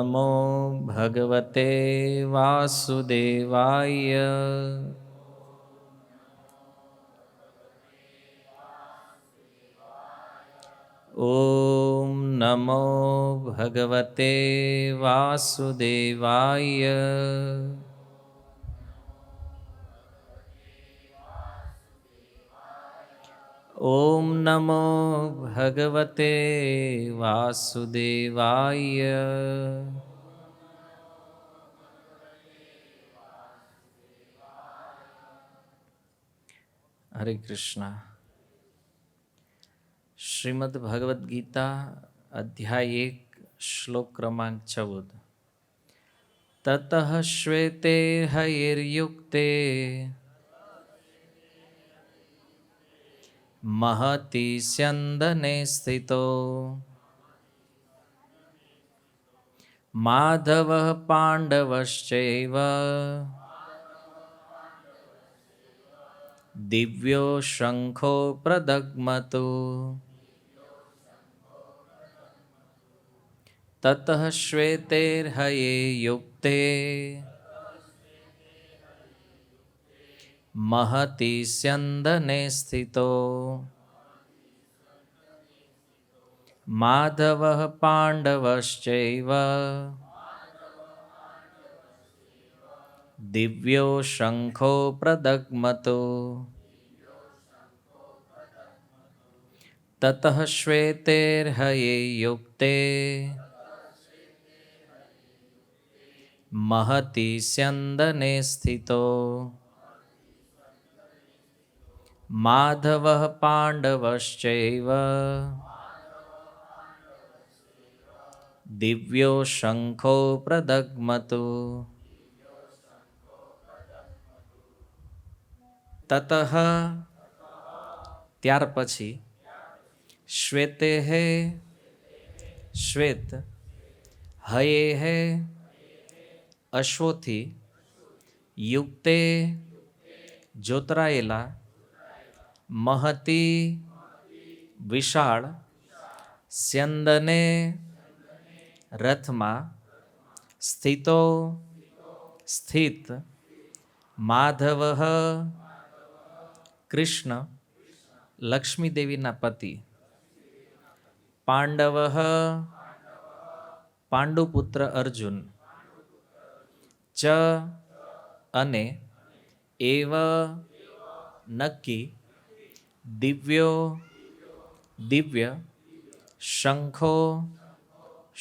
નમો ભગવતે વાસુદેવાય. ઓમ નમો ભગવતે વાસુદેવાય. ઓમ નમો ભગવતે વાસુદેવાય. હરે કૃષ્ણ. શ્રીમદ ભગવદ્ ગીતા અધ્યાય 1 શ્લોક ક્રમાંક 14. તતઃ શ્વેતે હયૈર્યુક્તે મહતિ સ્યંદને સ્થિતો માધવઃ પાંડવશ્ચૈવ દિવ્યો શંખો પ્રદગ્મતો. તતઃ શ્વેતૈર્હયે યુક્તે મહતિ સ્યંદને સ્થિતો માધવઃ પાંડવશ્ચૈવ દિવ્યો શંખો પ્રદગ્મતો. તતઃ શ્વેતૈર્હયે યુક્તે મહતિ સ્યંદને સ્થિતો માધવઃ પાંડવશ્ચૈવ દિવ્યો શંખો પ્રદગ્મતો. તતઃ ત્યાર પછી શ્વેતે હે શ્વેત હયે હે અશ્વથી યુક્તે જોતરાયેલા મહતી વિશાળ સ્યંદને રથમાં સ્થિતો સ્થિત માધવ કૃષ્ણ લક્ષ્મીદેવીના પતિ પાંડવ પાંડુપુત્ર અર્જુન ચ અને એવ નક્કી દિવ્યો દિવ્ય શંખો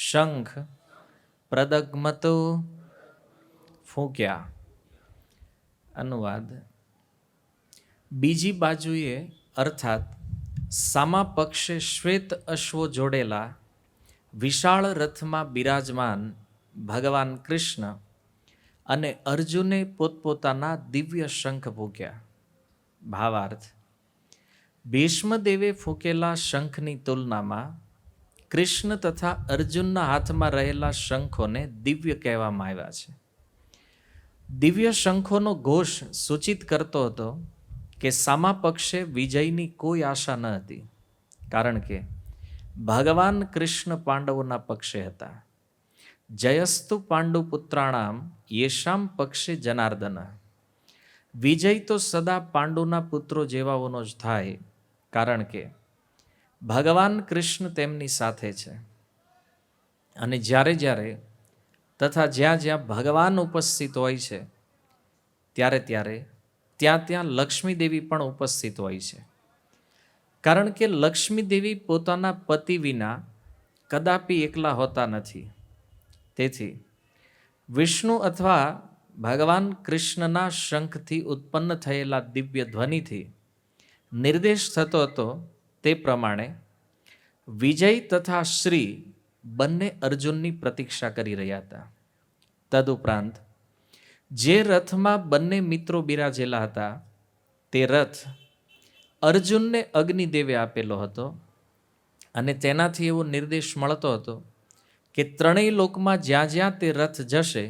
શંખ પ્રદગ્મતો ફૂંક્યા. અનુવાદ: બીજી બાજુએ અર્થાત સામા પક્ષે શ્વેત અશ્વો જોડેલા વિશાળ રથમાં બિરાજમાન ભગવાન કૃષ્ણ અને અર્જુને પોતપોતાના દિવ્ય શંખ ફૂંક્યા. ભાવાર્થ: ભીષ્મદેવે ફૂંકેલા શંખની તુલનામાં કૃષ્ણ તથા અર્જુનના હાથમાં રહેલા શંખોને દિવ્ય કહેવામાં આવ્યા છે. દિવ્ય શંખોનો ઘોષ સૂચિત કરતો હતો કે સામા પક્ષે વિજયની કોઈ આશા ન હતી, કારણ કે ભગવાન કૃષ્ણ પાંડવોના પક્ષે હતા. જયસ્તુ પાંડુપુત્રાણામ યેષામ પક્ષે જનાર્દન. વિજય તો સદા પાંડુના પુત્રો જેવાઓનો જ થાય, કારણ કે ભગવાન કૃષ્ણ તેમની સાથે છે. અને જ્યારે જ્યારે તથા જ્યાં જ્યાં ભગવાન ઉપસ્થિત હોય છે ત્યારે ત્યારે ત્યાં ત્યાં લક્ષ્મીદેવી પણ ઉપસ્થિત હોય છે, કારણ કે લક્ષ્મીદેવી પોતાના પતિ વિના કદાપી એકલા હોતા નથી. તેથી વિષ્ણુ અથવા ભગવાન કૃષ્ણના શંખથી ઉત્પન્ન થયેલા દિવ્ય ધ્વનિથી નિર્દેશ થતો હતો તે પ્રમાણે વિજય તથા શ્રી બંને અર્જુનની પ્રતીક્ષા કરી રહ્યા હતા. તદુપરાંત જે રથમાં બંને મિત્રો બિરાજેલા હતા તે રથ અર્જુનને અગ્નિદેવે આપેલો હતો અને તેનાથી એવો નિર્દેશ મળતો હતો કે ત્રણેય લોકમાં જ્યાં જ્યાં તે રથ જશે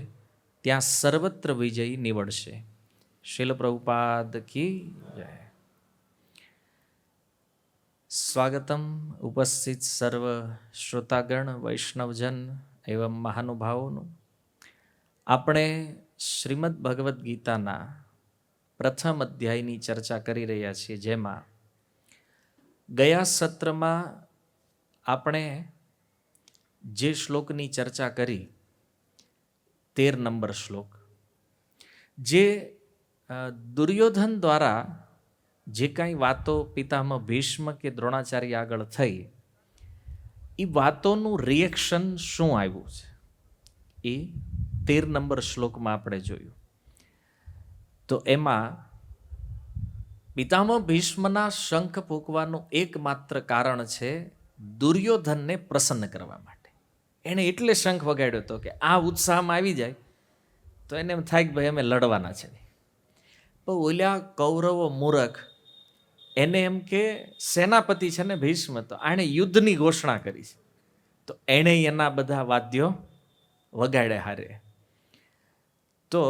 ત્યાં સર્વત્ર વિજય નીવડશે. શીલ પ્રભુપાદ કી જય. સ્વાગતમ ઉપસ્થિત સર્વ શ્રોતાગણ, વૈષ્ણવજન એવા મહાનુભાવોનું આપણે શ્રીમદ ભગવદ્ ગીતાના પ્રથમ અધ્યાયની ચર્ચા કરી રહ્યા છીએ, જેમાં ગયા સત્રમાં આપણે જે શ્લોકની ચર્ચા કરી 13 નંબર શ્લોક, જે દુર્યોધન દ્વારા જે કાંઈ વાતો પિતામહ ભીષ્મ કે દ્રોણાચાર્ય આગળ થઈ, એ વાતોનું રિએક્શન શું આવ્યું છે એ 13 નંબર શ્લોકમાં આપણે જોયું. તો એમાં પિતામહ ભીષ્મના શંખ ફૂંકવાનું એકમાત્ર કારણ છે દુર્યોધનને પ્રસન્ન કરવા માટે. એણે એટલે શંખ વગાડ્યો હતો કે આ ઉત્સાહમાં આવી જાય તો એને એમ થાય કે ભાઈ અમે લડવાના છે. પણ ઓલ્યા કૌરવો મૂરખ, એને એમ કે સેનાપતિ છે ને ભીષ્મ, તો આણે યુદ્ધની ઘોષણા કરી છે, તો એણે એના બધા વાદ્યો વગાડ્યા હારે. તો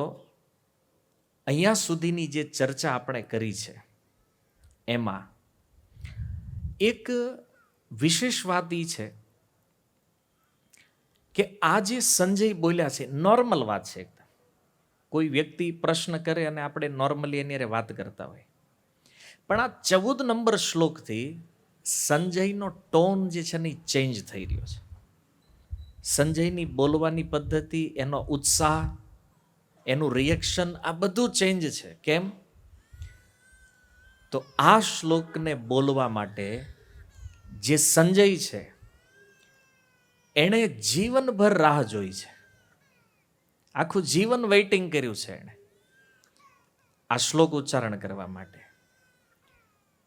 અહીંયા સુધીની જે ચર્ચા આપણે કરી છે એમાં એક વિશેષ વાત એ છે કે આ જે સંજય બોલ્યા છે નોર્મલ વાત છે એકદમ. કોઈ વ્યક્તિ પ્રશ્ન કરે અને આપણે નોર્મલી એની હારે વાત કરતા હોય, પણ આ 14 નંબર શ્લોકથી સંજયનો ટોન જે છે ને એ ચેન્જ થઈ રહ્યો છે. સંજયની બોલવાની પદ્ધતિ, એનો ઉત્સાહ, એનું રિએક્શન, આ બધું ચેન્જ છે. કેમ? તો આ શ્લોકને બોલવા માટે જે સંજય છે એણે જીવનભર રાહ જોઈ છે, આખું જીવન વેઇટિંગ કર્યું છે એણે આ શ્લોક ઉચ્ચારણ કરવા માટે.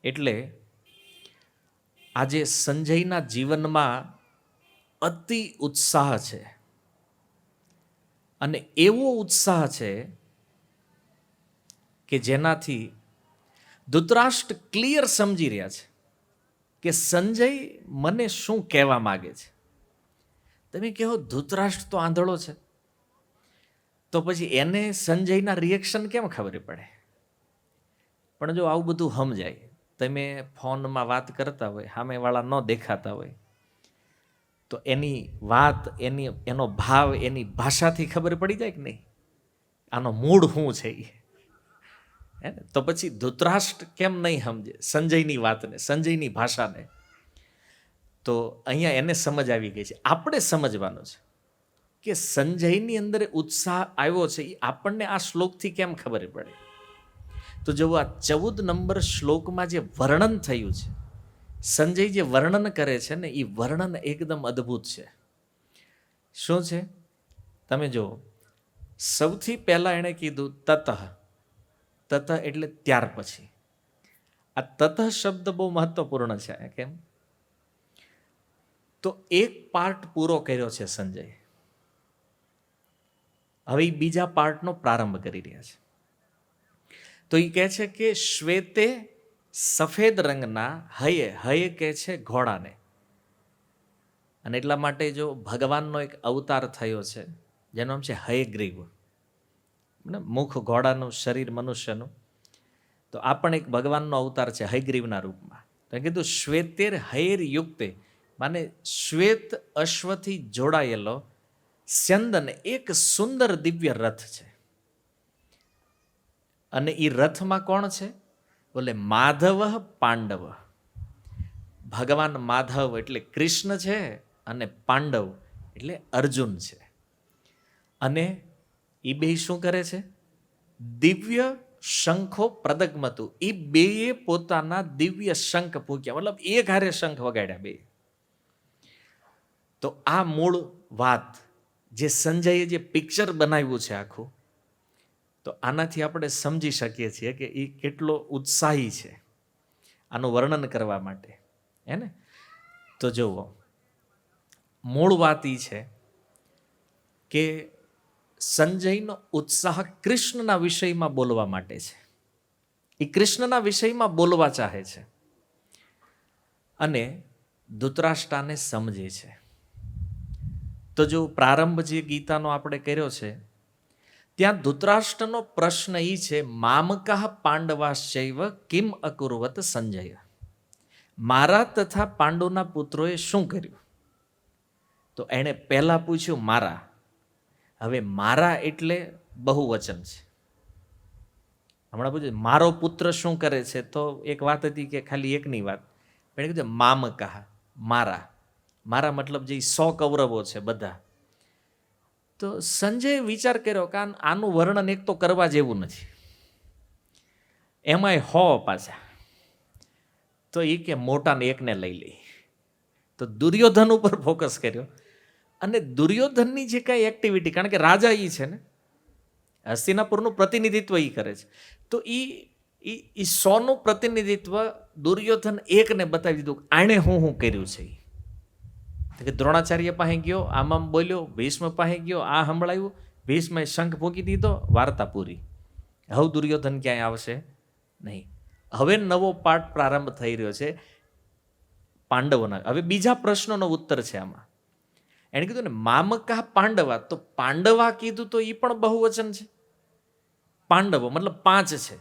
એટલે આજે સંજયના જીવનમાં અતિ ઉત્સાહ છે, અને એવો ઉત્સાહ છે કે જેનાથી ધૃતરાષ્ટ્ર ક્લિયર સમજી રહ્યા છે કે સંજય મને શું કહેવા માગે છે. તમે કહો ધૃતરાષ્ટ્ર તો આંધળો છે, તો પછી એને સંજયના રિએક્શન કેમ ખબર પડે? પણ જો આવું બધું સમજાય, તમે ફોનમાં વાત કરતા હોય, સામેવાળા ન દેખાતા હોય, તો એની વાત, એનો ભાવ, એની ભાષાથી ખબર પડી જાય કે નહીં, આનો મૂળ શું છે એ. તો પછી ધૃતરાષ્ટ્ર કેમ નહીં સમજે સંજયની વાતને, સંજયની ભાષાને? તો અહીંયા એને સમજ આવી ગઈ છે. આપણે સમજવાનું છે કે સંજયની અંદર ઉત્સાહ આવ્યો છે, એ આપણને આ શ્લોકથી કેમ ખબર પડે? તો જો આ 14 નંબર શ્લોકમાં જે વર્ણન થયું છે, સંજય જે વર્ણન કરે છે ને, એ વર્ણન એકદમ અદ્ભુત છે. શું છે? તમે જો, સૌથી પહેલા એણે કીધું તતઃ. તતઃ એટલે ત્યાર પછી. આ તતઃ શબ્દ બહુ મહત્વપૂર્ણ છે. કેમ? તો એક પાર્ટ પૂરો કર્યો છે સંજય, હવે બીજા પાર્ટનો પ્રારંભ કરી રહ્યા છે. તો એ કહે છે કે શ્વેતે સફેદ રંગના હયે, હયે કહે છે ઘોડાને. અને એટલા માટે જો ભગવાનનો એક અવતાર થયો છે જેનું નામ છે હયગ્રીવ, મુખ ઘોડાનું, શરીર મનુષ્યનું, તો આ પણ એક ભગવાનનો અવતાર છે હયગ્રીવના રૂપમાં. તો કીધું શ્વેતેર હૈર યુક્તે, માને શ્વેત અશ્વથી જોડાયેલો સ્યંદન એક સુંદર દિવ્ય રથ છે. અને એ રથમાં કોણ છે? બોલે માધવ પાંડવ. ભગવાન માધવ એટલે કૃષ્ણ છે, અને પાંડવ એટલે અર્જુન છે. અને એ બે શું કરે છે? દિવ્ય શંખો પ્રદગમતું, એ બેએ પોતાના દિવ્ય શંખ ફૂંક્યા, મતલબ એક હારે શંખ વગાડ્યા બે. તો આ મૂળ વાત જે સંજયે જે પિક્ચર બનાવ્યું છે આખું, તો આનાથી આપણે સમજી શકીએ છીએ કે એ કેટલો ઉત્સાહી છે આનું વર્ણન કરવા માટે, હે ને? તો જુઓ, મૂળ વાત એ છે કે સંજયનો ઉત્સાહ કૃષ્ણના વિષયમાં બોલવા માટે છે. એ કૃષ્ણના વિષયમાં બોલવા ચાહે છે, અને ધૃતરાષ્ટ્રને સમજે છે. તો જો પ્રારંભ જે ગીતાનો આપણે કર્યો છે, ત્યાં ધૃતરાષ્ટ્રનો પ્રશ્ન એ છે, મામકાહ પાંડવાશ્ચૈવ કિમ અકુર્વત સંજય. મારા તથા પાંડુના પુત્રોએ શું કર્યું? તો એણે પહેલાં પૂછ્યું મારા. હવે મારા એટલે બહુવચન છે. હમણાં પૂછ્યું મારો પુત્ર શું કરે છે, તો એક વાત હતી કે ખાલી એકની વાત. એણે કીધું મામકા, મારા. મારા મતલબ જે 100 કૌરવો છે બધા. તો સંજયે વિચાર કર્યો કે આનું વર્ણન એક તો કરવા જેવું નથી, એમાંય 100 પાછા. તો એ કે મોટાને એકને લઈ લે. તો દુર્યોધન ઉપર ફોકસ કર્યો. અને દુર્યોધનની જે કાંઈ એક્ટિવિટી, કારણ કે રાજા એ છે ને, હસ્તિનાપુરનું પ્રતિનિધિત્વ એ કરે છે, તો એ 100નું પ્રતિનિધિત્વ દુર્યોધન એકને બતાવી દીધું. આણે હું કર્યું છે. કે દ્રોણાચાર્ય પાસે ગયો, આમ બોલ્યો, ભીષ્મ પાસે ગયો, આ સંભળાયું, ભીષ્મએ શંખ ફૂંકી દીધો, વાર્તા પૂરી. હવે દુર્યોધન ક્યાંય આવશે નહીં. હવે નવો પાઠ પ્રારંભ થઈ રહ્યો છે પાંડવોના. હવે બીજા પ્રશ્નનો ઉત્તર છે આમાં. એણે કીધું ને મામકા પાંડવા, તો પાંડવા કીધું તો એ પણ બહુવચન છે. પાંડવો મતલબ 5 છે.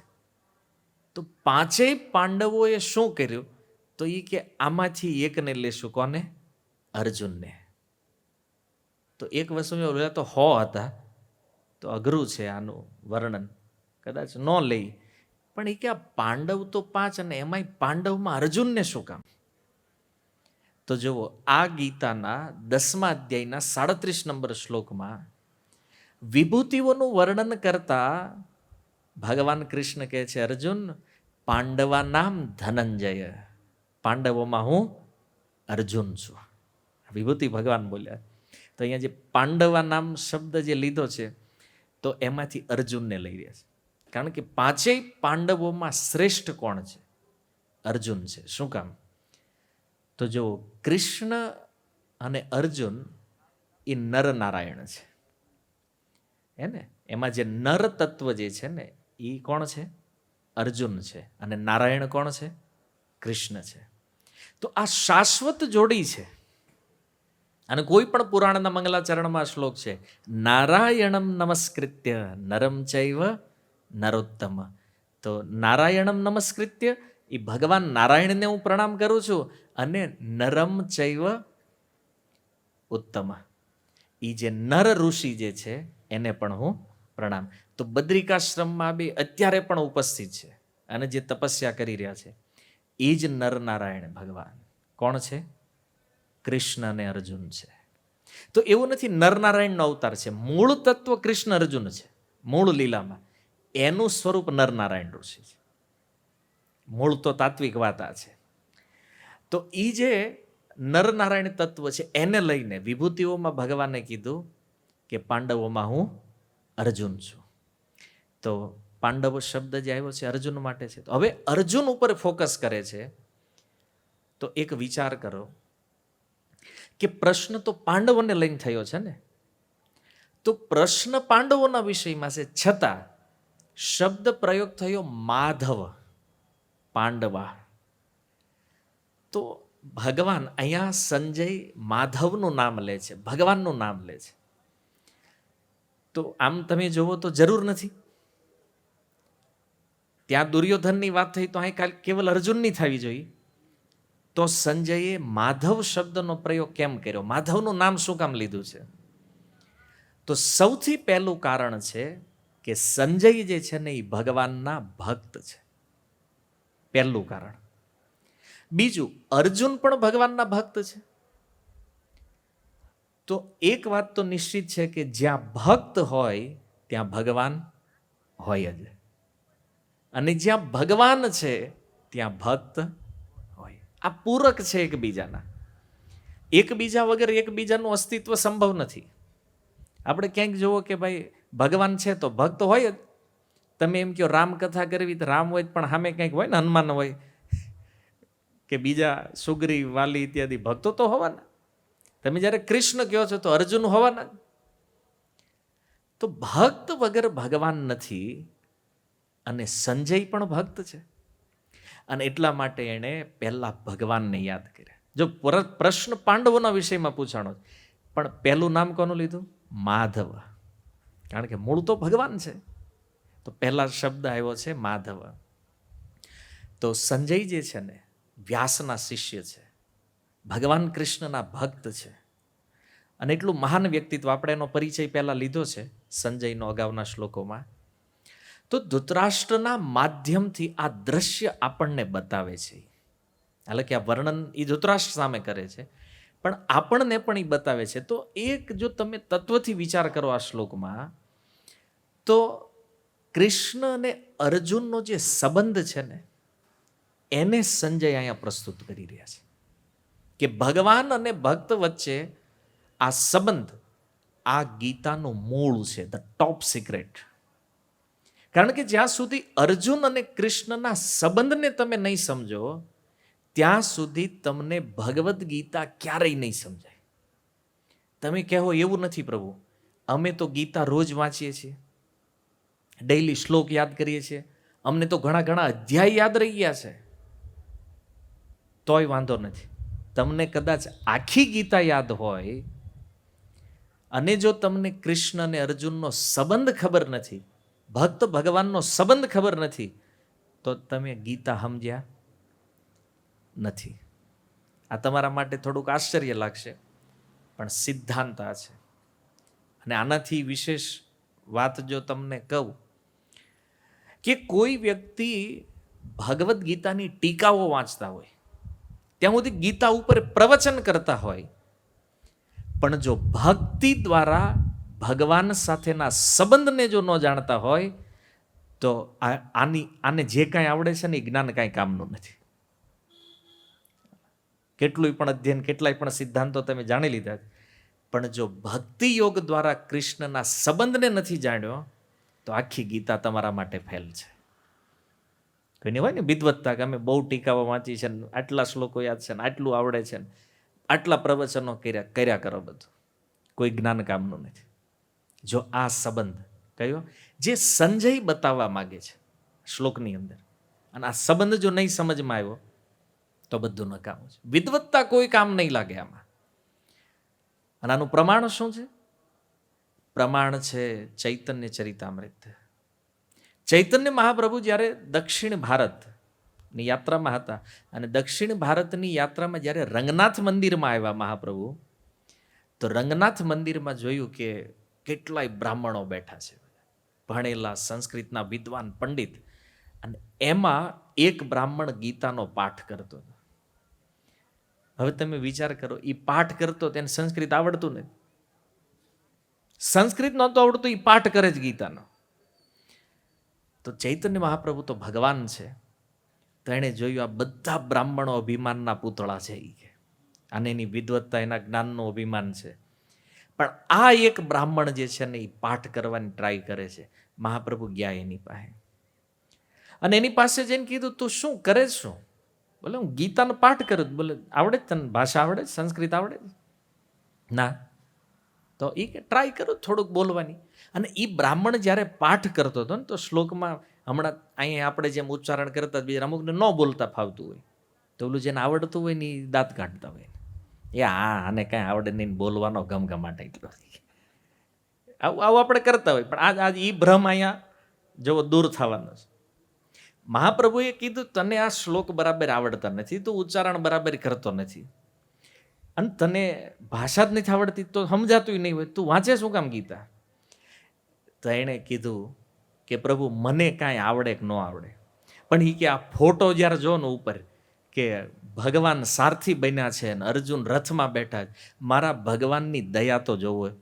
તો 5 પાંડવોએ શું કર્યું? તો એ કે આમાંથી એકને લેશું. કોને? અર્જુનને. તો એક વસ્તુ તો 100 હતા, તો અઘરું છે આનું વર્ણન, કદાચ ન લઈ. પણ એ કે આ પાંડવ તો 5 અને એમાંય પાંડવમાં અર્જુનને શું કામ? તો જુઓ, આ ગીતાના 10મા અધ્યાયના 37 નંબર શ્લોકમાં વિભૂતિઓનું વર્ણન કરતા ભગવાન કૃષ્ણ કહે છે, અર્જુન પાંડવા નામ ધનંજય, પાંડવોમાં હું અર્જુન છું. વિભૂતિ ભગવાન બોલ્યા. તો અહીંયા જે પાંડવા નામ શબ્દ જે લીધો છે, તો એમાંથી અર્જુનને લઈ રહ્યા છે. કારણ કે 5 પાંડવોમાં શ્રેષ્ઠ કોણ છે? અર્જુન છે. શું કામ? તો જો કૃષ્ણ અને અર્જુન એ નર નારાયણ છે, હે ને? એમાં જે નર તત્વ જે છે ને, એ કોણ છે? અર્જુન છે. અને નારાયણ કોણ છે? કૃષ્ણ છે. તો આ શાશ્વત જોડી છે. અને કોઈ પણ પુરાણના મંગલાચરણમાં શ્લોક છે, નારાયણમ નમસ્કૃત્ય નરમ ચૈવ નરોત્તમ. તો નારાયણમ નમસ્કૃત્ય, એ ભગવાન નારાયણને હું પ્રણામ કરું છું, અને નરમ ચૈવ ઉત્તમ, એ જે નર ઋષિ જે છે એને પણ હું પ્રણામ. તો બદ્રિકાશ્રમમાં બી અત્યારે પણ ઉપસ્થિત છે અને જે તપસ્યા કરી રહ્યા છે એ જ નર નારાયણ ભગવાન કોણ છે? કૃષ્ણ અને અર્જુન છે. તો એવું નથી નરનારાયણનો અવતાર છે, મૂળ તત્વ કૃષ્ણ અર્જુન છે. મૂળ લીલામાં એનું સ્વરૂપ નરનારાયણ ઋષિ છે. મૂળ તો તાત્વિક વાત આ છે. તો એ જે નરનારાયણ તત્વ છે એને લઈને વિભૂતિઓમાં ભગવાને કીધું કે પાંડવોમાં હું અર્જુન છું. તો પાંડવ શબ્દ જે આવ્યો છે અર્જુન માટે છે. તો હવે અર્જુન ઉપર ફોકસ કરે છે. તો એક વિચાર કરો કે પ્રશ્ન તો પાંડવોને લઈને થયો છે ને, તો પ્રશ્ન પાંડવોના વિષયમાં છે, છતાં શબ્દ પ્રયોગ થયો માધવ, પાંડવા. તો ભગવાન અહીંયા સંજય માધવનું નામ લે છે, ભગવાનનું નામ લે છે. તો આમ તમે જુઓ તો જરૂર નથી. ત્યાં દુર્યોધનની વાત થઈ તો અહીં કેવલ અર્જુનની થવી જોઈએ. તો સંજયે માધવ શબ્દનો પ્રયોગ કેમ કર્યો? માધવનું નામ શું કામ લીધું છે? તો સૌથી પહેલું કારણ છે કે સંજય જે છે ને એ ભગવાનના ભક્ત છે. પહેલું કારણ. બીજું, અર્જુન પણ ભગવાનના ભક્ત છે. તો એક વાત તો નિશ્ચિત છે કે જ્યાં ભક્ત હોય ત્યાં ભગવાન હોય જ, અને જ્યાં ભગવાન છે ત્યાં ભક્ત હોય. આ પૂરક છે એકબીજાના. એકબીજા વગર એકબીજાનું અસ્તિત્વ સંભવ નથી. આપણે ક્યાંક જુઓ કે ભાઈ ભગવાન છે તો ભક્ત હોય જ. તમે એમ કહો રામકથા કરવી તો રામ હોય, પણ સામે કંઈક હોય ને, હનુમાન હોય કે બીજા સુગ્રી વાલી ઇત્યાદિ ભક્તો તો હોવાના. તમે જ્યારે કૃષ્ણ કહો છો તો અર્જુન હોવાના. તો ભક્ત વગર ભગવાન નથી. અને સંજય પણ ભક્ત છે, અને એટલા માટે એણે પહેલા ભગવાનને યાદ કર્યા. જો પ્રશ્ન પાંડવોના વિષયમાં પૂછાણો, પણ પહેલું નામ કોનું લીધું? માધવ. કારણ કે મૂળ તો ભગવાન છે. તો પહેલા શબ્દ આવ્યો છે માધવ. તો સંજય જે છે ને વ્યાસના શિષ્ય છે, ભગવાન કૃષ્ણના ભક્ત છે. અને એટલું મહાન વ્યક્તિત્વ, આપણે એનો પરિચય પહેલાં લીધો છે સંજયનો અગાઉના શ્લોકોમાં. તો ધૃતરાષ્ટ્રના માધ્યમથી આ દ્રશ્ય આપણને બતાવે છે. એટલે કે આ વર્ણન એ ધૃતરાષ્ટ્ર સામે કરે છે, પણ આપણને પણ એ બતાવે છે. તો એક જો તમે તત્વથી વિચાર કરો આ શ્લોકમાં, તો કૃષ્ણ અને અર્જુનનો જે સંબંધ છે ને, એને સંજય અહીંયા પ્રસ્તુત કરી રહ્યા છે કે ભગવાન અને ભક્ત વચ્ચે આ સંબંધ, આ ગીતાનું મૂળ છે, ધ ટોપ સિક્રેટ. કારણ કે જ્યાં સુધી અર્જુન અને કૃષ્ણના સંબંધને તમે નહીં સમજો, ત્યાં સુધી તમને ભગવદ્ ગીતા ક્યારેય નહીં સમજાય. તમે કહો એવું નથી પ્રભુ, અમે તો ગીતા રોજ વાંચીએ છીએ, ડેઈલી શ્લોક યાદ કરીએ છીએ, અમને તો ઘણા ઘણા અધ્યાય યાદ રહી ગયા છે, તોય વાંધો નથી. તમને કદાચ આખી ગીતા યાદ હોય અને જો તમને કૃષ્ણ અને અર્જુનનો સંબંધ ખબર નથી, ભક્ત ભગવાનનો સંબંધ ખબર નથી, તો તમે ગીતા સમજ્યા નથી. આ તમારા માટે થોડુંક આશ્ચર્ય લાગશે, પણ સિદ્ધાંત આ છે. અને આનાથી વિશેષ વાત જો તમને કહું કે કોઈ વ્યક્તિ ભગવદ્ ગીતાની ટીકાઓ વાંચતા હોય, ત્યાં સુધી ગીતા ઉપર પ્રવચન કરતા હોય, પણ જો ભક્તિ દ્વારા ભગવાન સાથેના સંબંધને જો ન જાણતા હોય, તો આને જે કાંઈ આવડે છે ને એ જ્ઞાન કાંઈ કામનું નથી. કેટલું પણ અધ્યયન, કેટલાય પણ સિદ્ધાંતો તમે જાણી લીધા, પણ જો ભક્તિ યોગ દ્વારા કૃષ્ણના સંબંધને નથી જાણ્યો, તો આખી ગીતા તમારા માટે ફેલ છે. કોઈને હોય ને વિદ્વત્તા કે અમે બહુ ટીકાઓ વાંચી છે, આટલા શ્લોકો યાદ છે, આટલું આવડે છે, આટલા પ્રવચનો કર્યા કરો, બધું કોઈ જ્ઞાન કામનું નથી. જો આ સંબંધ કયો જે સંજય બતાવવા માગે છે શ્લોકની અંદર, અને આ સંબંધ જો નહીં સમજમાં આવ્યો, તો બધું નકામું છે. વિદ્વત્તા કોઈ કામ નહીં લાગે આમાં. અને આનું પ્રમાણ શું છે? પ્રમાણ છે ચૈતન્ય ચરિતામૃત. ચૈતન્ય મહાપ્રભુ જ્યારે દક્ષિણ ભારતની યાત્રામાં હતા, અને દક્ષિણ ભારતની યાત્રામાં જ્યારે રંગનાથ મંદિરમાં આવ્યા મહાપ્રભુ, તો રંગનાથ મંદિરમાં જોયું કે કેટલાય બ્રાહ્મણો બેઠા છે, ભણેલા સંસ્કૃતના વિદ્વાન પંડિત, અને એમાં એક બ્રાહ્મણ ગીતાનો પાઠ કરતો હતો. હવે તમે વિચાર કરો, એ પાઠ કરતો તેને સંસ્કૃત આવડતું નથી, સંસ્કૃત નહોતું આવડતું, એ પાઠ કરે જ ગીતાનો. તો ચૈતન્ય મહાપ્રભુ તો ભગવાન છે, તો એણે જોયું આ બધા બ્રાહ્મણો અભિમાનના પૂતળા છે, અને એની વિદ્વત્તા, એના જ્ઞાનનું અભિમાન છે, પણ આ એક બ્રાહ્મણ જે છે ને એ પાઠ કરવાની ટ્રાય કરે છે. મહાપ્રભુ ગયા એની પાસે, અને એની પાસે જઈને કીધું, તું શું કરે શું? બોલે હું ગીતાનો પાઠ કરું. બોલે આવડે જ તને? ભાષા આવડે જ? સંસ્કૃત આવડે જ? ના. તો એ કે ટ્રાય કરું થોડુંક બોલવાની. અને એ બ્રાહ્મણ જ્યારે પાઠ કરતો હતો ને, તો શ્લોકમાં હમણાં અહીંયા આપણે જેમ ઉચ્ચારણ કરતા, બીજા અમુકને ન બોલતા ફાવતું હોય, તો ઓલું જેને આવડતું હોય ને એ દાંત કાઢતા હોય, એ આને કાંઈ આવડે નહીં, બોલવાનો ગમગમાટ એટલો. આવું આપણે કરતા હોય, પણ આજ એ ભ્રમ અહીંયા જેવો દૂર થવાનો છે. મહાપ્રભુએ કીધું, તને આ શ્લોક બરાબર આવડતા નથી, તું ઉચ્ચારણ બરાબર કરતો નથી, અને તને ભાષા જ નથી આવડતી, તો સમજાતું નહીં હોય, તું વાંચે શું કામ ગીતા? તો એણે કીધું કે પ્રભુ મને કાંઈ આવડે કે ન આવડે, પણ એ કે આ ફોટો જ્યારે જો ને ઉપર કે ભગવાન સારથી બન્યા છે અને અર્જુન રથમાં બેઠા, મારા ભગવાનની દયા તો જોવો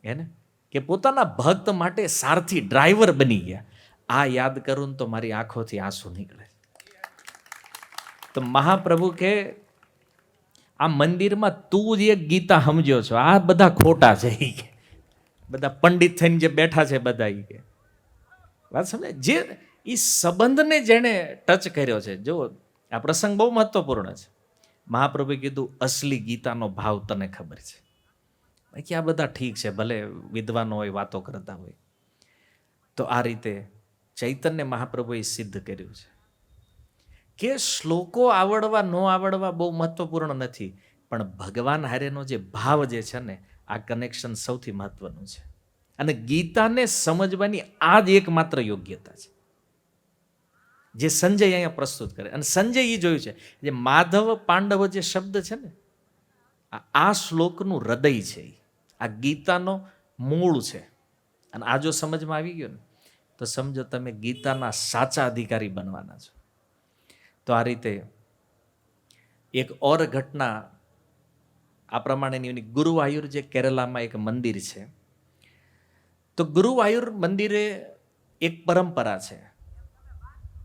હે ને, કે પોતાના ભક્ત માટે સારથી ડ્રાઈવર બની ગયા. આ યાદ કરું ને તો મારી આંખોથી આંસુ નીકળે. તો મહાપ્રભુ કે આ મંદિરમાં તું જ એક ગીતા સમજ્યો છો, આ બધા ખોટા છે, કે બધા પંડિત થઈને જે બેઠા છે બધા, કે વાત સમજે. જે એ સંબંધને જેણે ટચ કર્યો છે, જો આ પ્રસંગ બહુ મહત્વપૂર્ણ છે. મહાપ્રભુએ કીધું, અસલી ગીતાનો ભાવ તને ખબર છે. કે આ બધા ઠીક છે, ભલે વિદ્વાનો હોય, વાતો કરતા હોય. તો આ રીતે ચૈતન્ય મહાપ્રભુએ સિદ્ધ કર્યું છે કે શ્લોકો આવડવા ન આવડવા બહુ મહત્વપૂર્ણ નથી, પણ ભગવાન હારેનો જે ભાવ જે છે ને, આ કનેક્શન સૌથી મહત્વનું છે. અને ગીતાને સમજવાની આ જ એકમાત્ર યોગ્યતા છે જે સંજય અહીંયા પ્રસ્તુત કરે. અને સંજય એ જોયું છે, જે માધવ પાંડવ જે શબ્દ છે ને, આ શ્લોકનું હૃદય છે. આ ગીતાનો મૂળ છે. અને આ જો સમજમાં આવી ગયો ને તો સમજો તમે ગીતાના સાચા અધિકારી બનવાના છો. તો આ રીતે એક ઓર ઘટના આ પ્રમાણેની, ગુરુવાયુર જે કેરલામાં એક મંદિર છે, તો ગુરુવાયુર મંદિરે એક પરંપરા છે.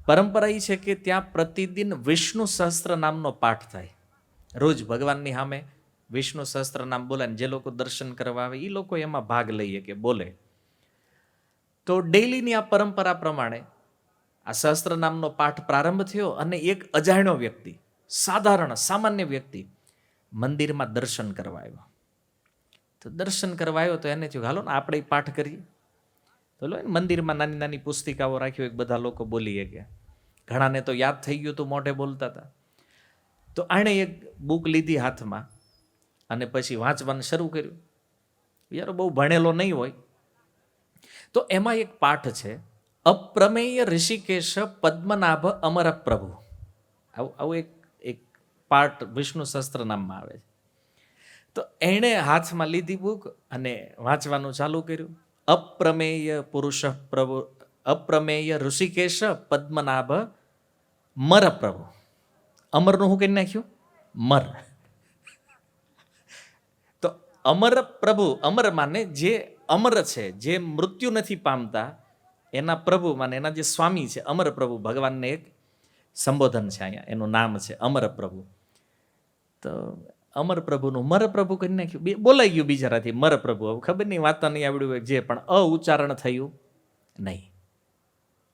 પરંપરા એ છે કે ત્યાં પ્રતિદિન વિષ્ણુ સહસ્ત્ર નામનો પાઠ થાય. રોજ ભગવાનની સામે વિષ્ણુ સહસ્ત્ર નામ બોલે, જે લોકો દર્શન કરવા આવે એ લોકો એમાં ભાગ લઈએ કે બોલે. તો ડેઈલીની આ પરંપરા પ્રમાણે આ સહસ્ત્ર નામનો પાઠ પ્રારંભ થયો અને એક અજાણ્યો વ્યક્તિ, સાધારણ સામાન્ય વ્યક્તિ મંદિરમાં દર્શન કરવા આવ્યો. તો દર્શન કરવા આવ્યો તો એને થયું હાલો ને આપણે પાઠ કરીએ. તો મંદિરમાં નાની નાની પુસ્તિકાઓ રાખી હોય, બધા લોકો બોલીએ કે ઘણાને તો યાદ થઈ ગયું, તો મોઢે બોલતા હતા. તો આણે એક બુક લીધી હાથમાં અને પછી વાંચવાનું શરૂ કર્યું. યાર બહુ ભણેલો નહીં હોય, તો એમાં એક પાઠ છે, અપ્રમેય ઋષિકેશ પદ્મનાભ અમર પ્રભુ. આવું એક પાઠ વિષ્ણુ સહસ્ત્ર નામમાં આવે છે. તો એણે હાથમાં લીધી બુક અને વાંચવાનું ચાલુ કર્યું. અપ્રમેય પુરુષ પ્રભુ, અપ્રમેય ઋષિકેશ પદ્મનાભ મર પ્રભુ. અમરનું હું કરી નાખ્યું મર. તો અમર પ્રભુ, અમર માને જે અમર છે, જે મૃત્યુ નથી પામતા, એના પ્રભુ માને એના જે સ્વામી છે અમર પ્રભુ. ભગવાનને એક સંબોધન છે અહીંયા, એનું નામ છે અમર પ્રભુ. તો અમર પ્રભુનું મર પ્રભુ કરી નાખ્યું. બોલાઈ ગયું બિચારાથી મર પ્રભુ. હવે ખબર નહીં વાંચતા નહીં આવડ્યું હોય, જે પણ ઉચ્ચારણ થયું નહીં.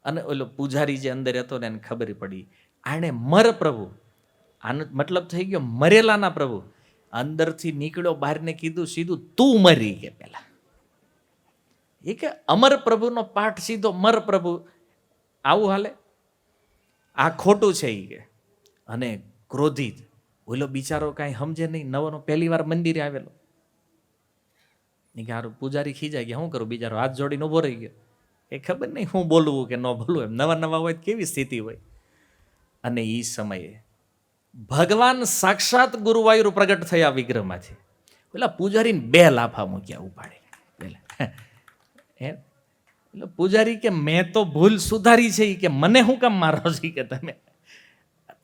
અને ઓલો પૂજારી જે અંદર હતો ને એને ખબર પડી, આણે મર પ્રભુ, આનો મતલબ થઈ ગયો મરેલાના પ્રભુ. અંદરથી નીકળ્યો બહારને કીધું સીધું તું મરી કે પેલા. એ કે અમર પ્રભુનો પાઠ સીધો મર પ્રભુ, આવું હાલે? આ ખોટું છે એ કે. અને ક્રોધિત ઓલો બિચારો કાંઈ સમજે નહીં, નવાનો પહેલી વાર મંદિરે આવેલો. એ કે હારું પૂજારી ખીજાઈ ગયા, શું કરું? બિચારો હાથ જોડીને ઉભો રહી ગયો. એ ખબર નહીં હું બોલવું કે ન બોલવું. એમ નવા નવા હોય કેવી સ્થિતિ હોય. અને એ સમયે ભગવાન સાક્ષાત ગુરુવાયુર પ્રગટ થયા વિગ્રહમાંથી. પેલા પૂજારીને 2 લાફા મૂક્યા ઉપાડે. એટલે પૂજારી કે મેં તો ભૂલ સુધારી છે, કે મને શું કામ મારો છે કે તમે?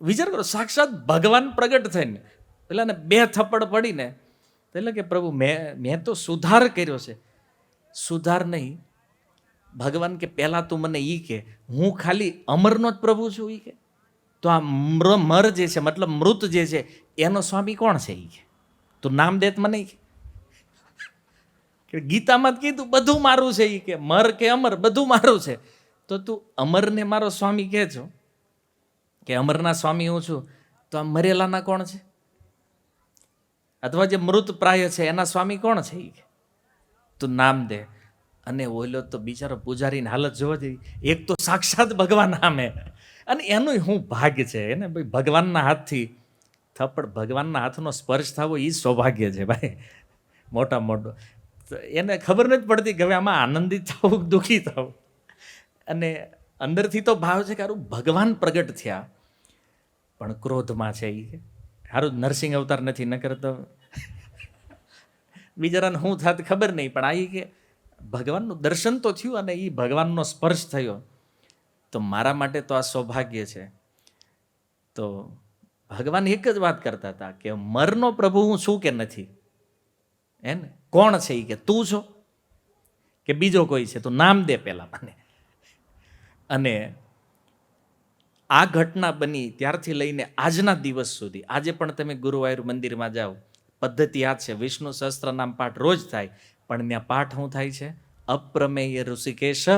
વિચાર કરો, સાક્ષાત ભગવાન પ્રગટ થઈને પેલાને 2 થપ્પડ પડીને એટલે કે પ્રભુ મેં તો સુધાર કર્યો છે. સુધાર નહીં. ભગવાન કે પહેલા તું મને ઈ કે હું ખાલી અમરનો જ પ્રભુ છું. ઈ કે તો આ મર જે છે, મતલબ મૃત જે છે, એનો સ્વામી કોણ છે? ઈ કે તું નામ દેત મને. કે ગીતામાં જ કીધું બધું મારું છે. ઈ કે મર કે અમર બધું મારું છે. તો તું અમરને મારો સ્વામી કહે છો કે અમરના સ્વામી હું છું, તો આ મરેલાના કોણ છે? અથવા જે મૃત પ્રાય છે એના સ્વામી કોણ છે? ઈ કે તું નામ દે. અને ઓલો તો બિચારો પૂજારીની હાલત જોવા જઈ, એક તો સાક્ષાત ભગવાન સામે, અને એનું શું ભાગ્ય છે એને ભાઈ, ભગવાનના હાથથી થપ્પડ, ભગવાનના હાથનો સ્પર્શ થવો એ સૌભાગ્ય છે ભાઈ, મોટા મોટો. એને ખબર નથી પડતી કે હવે આમાં આનંદિત થવું દુઃખી થવું. અને અંદરથી તો ભાવ છે કે હારું ભગવાન પ્રગટ થયા, પણ ક્રોધમાં છે. એ હારું નરસિંહ અવતાર નથી, ન કરતો બિચારાને શું થાત ખબર નહીં. પણ આ કે ભગવાનનું દર્શન તો થયું અને એ ભગવાનનો સ્પર્શ થયો, તો મારા માટે તો આ સૌભાગ્ય છે. તો ભગવાન એક જ વાત કરતા હતા કે મરનો પ્રભુ હું છું કે નથી? એને કોણ છે? એ કે તું છો કે બીજો કોઈ છે? તું નામ દે પેલા મને. અને આ ઘટના બની ત્યારથી લઈને આજના દિવસ સુધી, આજે પણ તમે ગુરુવાયુર મંદિરમાં જાઓ, પદ્ધતિ આ છે, વિષ્ણુ સહસ્ત્ર નામ પાઠ રોજ થાય, પણ ત્યાં પાઠ શું થાય છે? અપ્રમેય ઋષિકેશ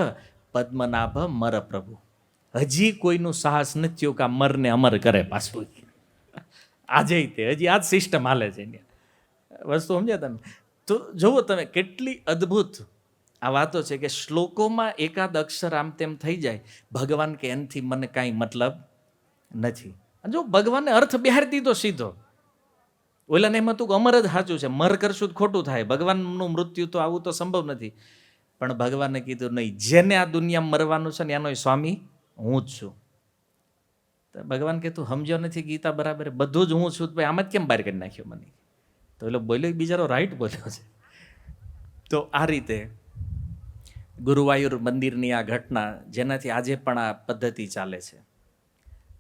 પદ્મનાભ મર પ્રભુ. હજી કોઈનું સાહસ નથી થયું કે આ મરને અમર કરે પાછું. આજે તે હજી આ જ સિસ્ટમ હાલે છે વસ્તુ, સમજ્યા તમે? તો જુઓ તમે કેટલી અદ્ભુત આ વાતો છે કે શ્લોકોમાં એકાદ અક્ષર આમ તેમ થઈ જાય, ભગવાન કે એનાથી મને કાંઈ મતલબ નથી. જો ભગવાનને અર્થ બિહારી દીધો સીધો. ઓલાને એમ હતું કે અમર જ સાચું છે, મર કરશું તો ખોટું થાય, ભગવાનનું મૃત્યુ તો આવું તો સંભવ નથી. પણ ભગવાને કીધું નહીં, જેને આ દુનિયા મરવાનું છે ને એનો સ્વામી હું જ છું. તો ભગવાન કે તું સમજ્યો નથી ગીતા બરાબર, બધું જ હું છું, ભાઈ આમ જ કેમ બહાર કરી નાખ્યો મને? તો એટલે બોલ્યો બિચારો રાઈટ બોલ્યો છે. તો આ રીતે ગુરુવાયુર મંદિરની આ ઘટના, જેનાથી આજે પણ આ પદ્ધતિ ચાલે છે.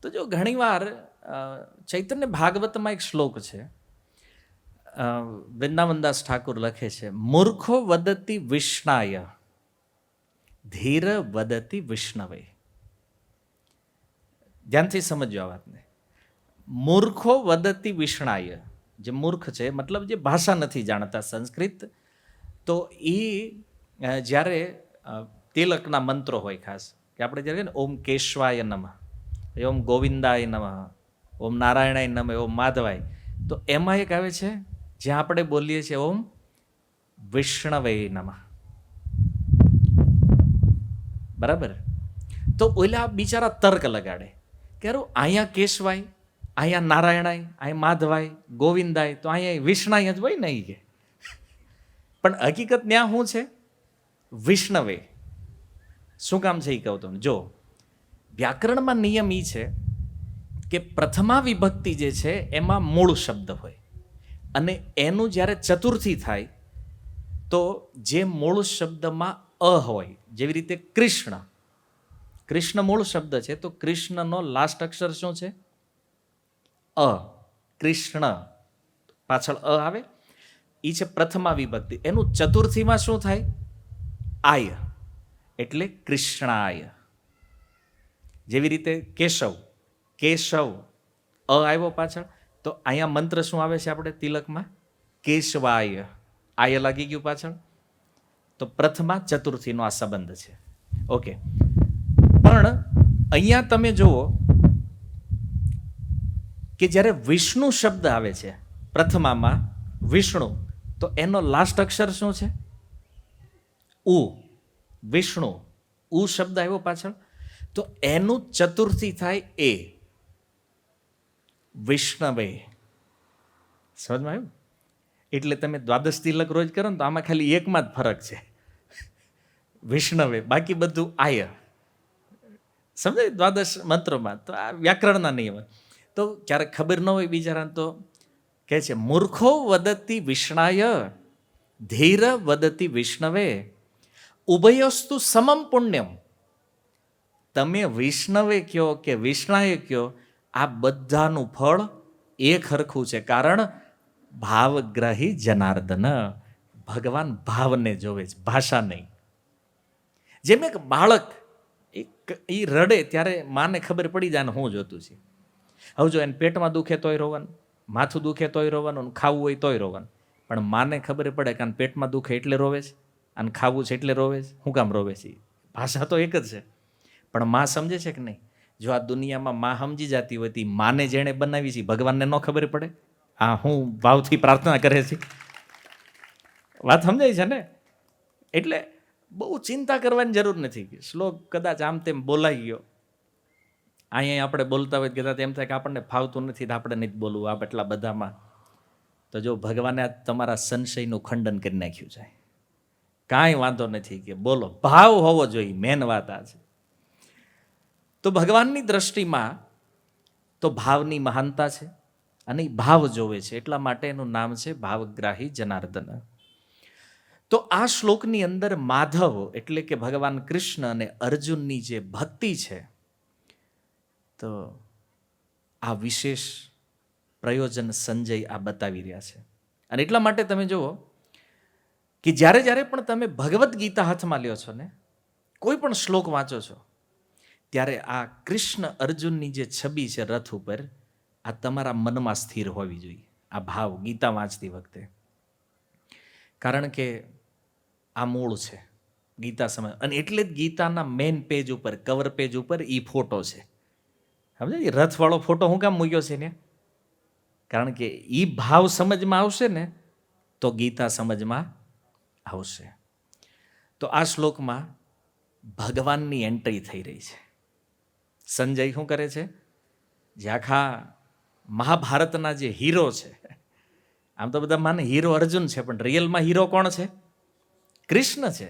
તો જો ઘણીવાર ચૈતન્ય ભાગવતમાં એક શ્લોક છે, વૃંદાવનદાસ ઠાકુર લખે છે, મૂર્ખો વદતિ વિષ્ણાય ધીર વદતિ વિષ્ણવે. ધ્યાનથી સમજો આ વાતને. મૂર્ખો વદતિ વિષ્ણાય, જે મૂર્ખ છે મતલબ જે ભાષા નથી જાણતા સંસ્કૃત, તો એ જ્યારે તિલકના મંત્રો હોય, ખાસ કે આપણે જ્યારે ને ઓમ કેશવાય નમઃ, ઓમ ગોવિંદાય નમઃ, ઓમ નારાયણાય નમઃ, ઓમ માધવાય, તો એમાં એક આવે છે જ્યાં આપણે બોલીએ છીએ ઓમ વિષ્ણવે નમઃ. બરાબર? તો ઓલા બિચારા તર્ક લગાડે કે અહીંયા કેશવાય, અહીંયા નારાયણાય, અહીંયા માધવાય, ગોવિંદાય, તો અહીંયા વિષ્ણાય જ હોય ને એ કે. પણ હકીકત ત્યાં શું છે? વિષ્ણવે. શું કામ છે એ કહું તમને. જો વ્યાકરણમાં નિયમ એ છે કે પ્રથમા વિભક્તિ જે છે એમાં મૂળ શબ્દ હોય, અને એનું જ્યારે ચતુર્થી થાય તો જે મૂળ શબ્દમાં અ હોય, જેવી રીતે કૃષ્ણ, કૃષ્ણ મૂળ શબ્દ છે, તો કૃષ્ણનો લાસ્ટ અક્ષર શું છે? અ. કૃષ્ણ પાછળ અ આવે, એ છે પ્રથમા વિભક્તિ. એનું ચતુર્થીમાં શું થાય? આય, એટલે કૃષ્ણાય. જેવી રીતે કેશવ, કેશવ અ આવ્યો પાછળ, તો અહીંયા મંત્ર શું આવે છે આપણે તિલકમાં? કેશવાય. આય લાગી ગયું પાછળ. તો પ્રથમા ચતુર્થીનો આ સંબંધ છે. ઓકે. પણ અહીંયા તમે જુઓ કે જ્યારે વિષ્ણુ શબ્દ આવે છે પ્રથમામાં, વિષ્ણુ, તો એનો લાસ્ટ અક્ષર શું છે? ઉ. વિષ્ણુ, ઉ શબ્દ આવ્યો પાછળ, તો એનું ચતુર્થી થાય એ, વિષ્ણવે. સમજમાં આવ્યું? એટલે તમે દ્વાદશ તિલક રોજ કરો ને તો આમાં ખાલી એકમાં જ ફરક છે, વિષ્ણવે, બાકી બધું આય. સમજાય? દ્વાદશ મંત્રોમાં તો આ વ્યાકરણના નિયમ. તો ક્યારેક ખબર ન હોય બિચારાને, તો કહે છે મૂર્ખો વદતિ વિષ્ણાય ધીર વદતિ વિષ્ણવે ઉભયસ્તુ સમમ પુણ્યમ. તમે વિષ્ણવે કયો કે વિષ્ણાએ કયો, આ બધાનું ફળ એક હરખું છે. કારણ ભાવગ્રાહી જનાર્દન, ભગવાન ભાવને જોવે છે, ભાષા નહીં. જેમ એક બાળક એ રડે ત્યારે માને ખબર પડી જાય ને હું જોતું છે. હવે જો એને પેટમાં દુખે તોય રોવાનું, માથું દુખે તોય રોવાનું, ખાવું હોય તોય રોવાનું. પણ માને ખબર પડે કે આને પેટમાં દુખે એટલે રોવે છે, આને ખાવું છે એટલે રોવે છે. શું કામ રોવે છે? ભાષા તો એક જ છે, પણ માં સમજે છે કે નહીં? જો આ દુનિયામાં માં સમજી જતી હોય, માને જેણે બનાવી છે ભગવાનને ન ખબર પડે? આ હું ભાવથી પ્રાર્થના કરે છે. વાત સમજાય છે ને? એટલે બહુ ચિંતા કરવાની જરૂર નથી. શ્લોક કદાચ આમ તેમ બોલાઈ ગયો, અહીંયા આપણે બોલતા હોય કદાચ એમ થાય કે આપણને ફાવતું નથી, આપણે નથી બોલવું આ એટલા બધામાં. તો જો ભગવાને આ તમારા સંશયનું ખંડન કરી નાખ્યું છે. કાંઈ વાંધો નથી કે બોલો, ભાવ હોવો જોઈએ, મેન વાત આ છે. તો ભગવાનની દ્રષ્ટિમાં તો ભાવની મહાનતા છે, અને એ ભાવ જોવે છે, એટલા માટે એનું નામ છે ભાવગ્રાહી જનાર્દન. તો આ શ્લોકની અંદર માધવ એટલે કે ભગવાન કૃષ્ણ અને અર્જુનની જે ભક્તિ છે, તો આ વિશેષ પ્રયોજન સંજય આ બતાવી રહ્યા છે. અને એટલા માટે તમે જુઓ કે જ્યારે જ્યારે પણ તમે ભગવદ્ ગીતા હાથમાં લ્યો છો ને, કોઈ પણ શ્લોક વાંચો છો, ત્યારે આ કૃષ્ણ અર્જુનની જે છબી છે રથ ઉપર, આ તમારા મનમાં સ્થિર હોવી જોઈએ, આ ભાવ ગીતા વાંચતી વખતે. કારણ કે આ મૂળ છે ગીતા સમય. અને એટલે જ ગીતાના મેઇન પેજ ઉપર, કવર પેજ ઉપર એ ફોટો છે. સમજે? રથવાળો ફોટો હું કામ મૂક્યો છે ને? કારણ કે એ ભાવ સમજમાં આવશે ને તો ગીતા સમજમાં આવશે. તો આ શ્લોકમાં ભગવાનની એન્ટ્રી થઈ રહી છે. સંજય શું કરે છે? જે આખા મહાભારતના જે હીરો છે, આમ તો બધા માને હીરો અર્જુન છે, પણ રિયલમાં હીરો કોણ છે? કૃષ્ણ છે.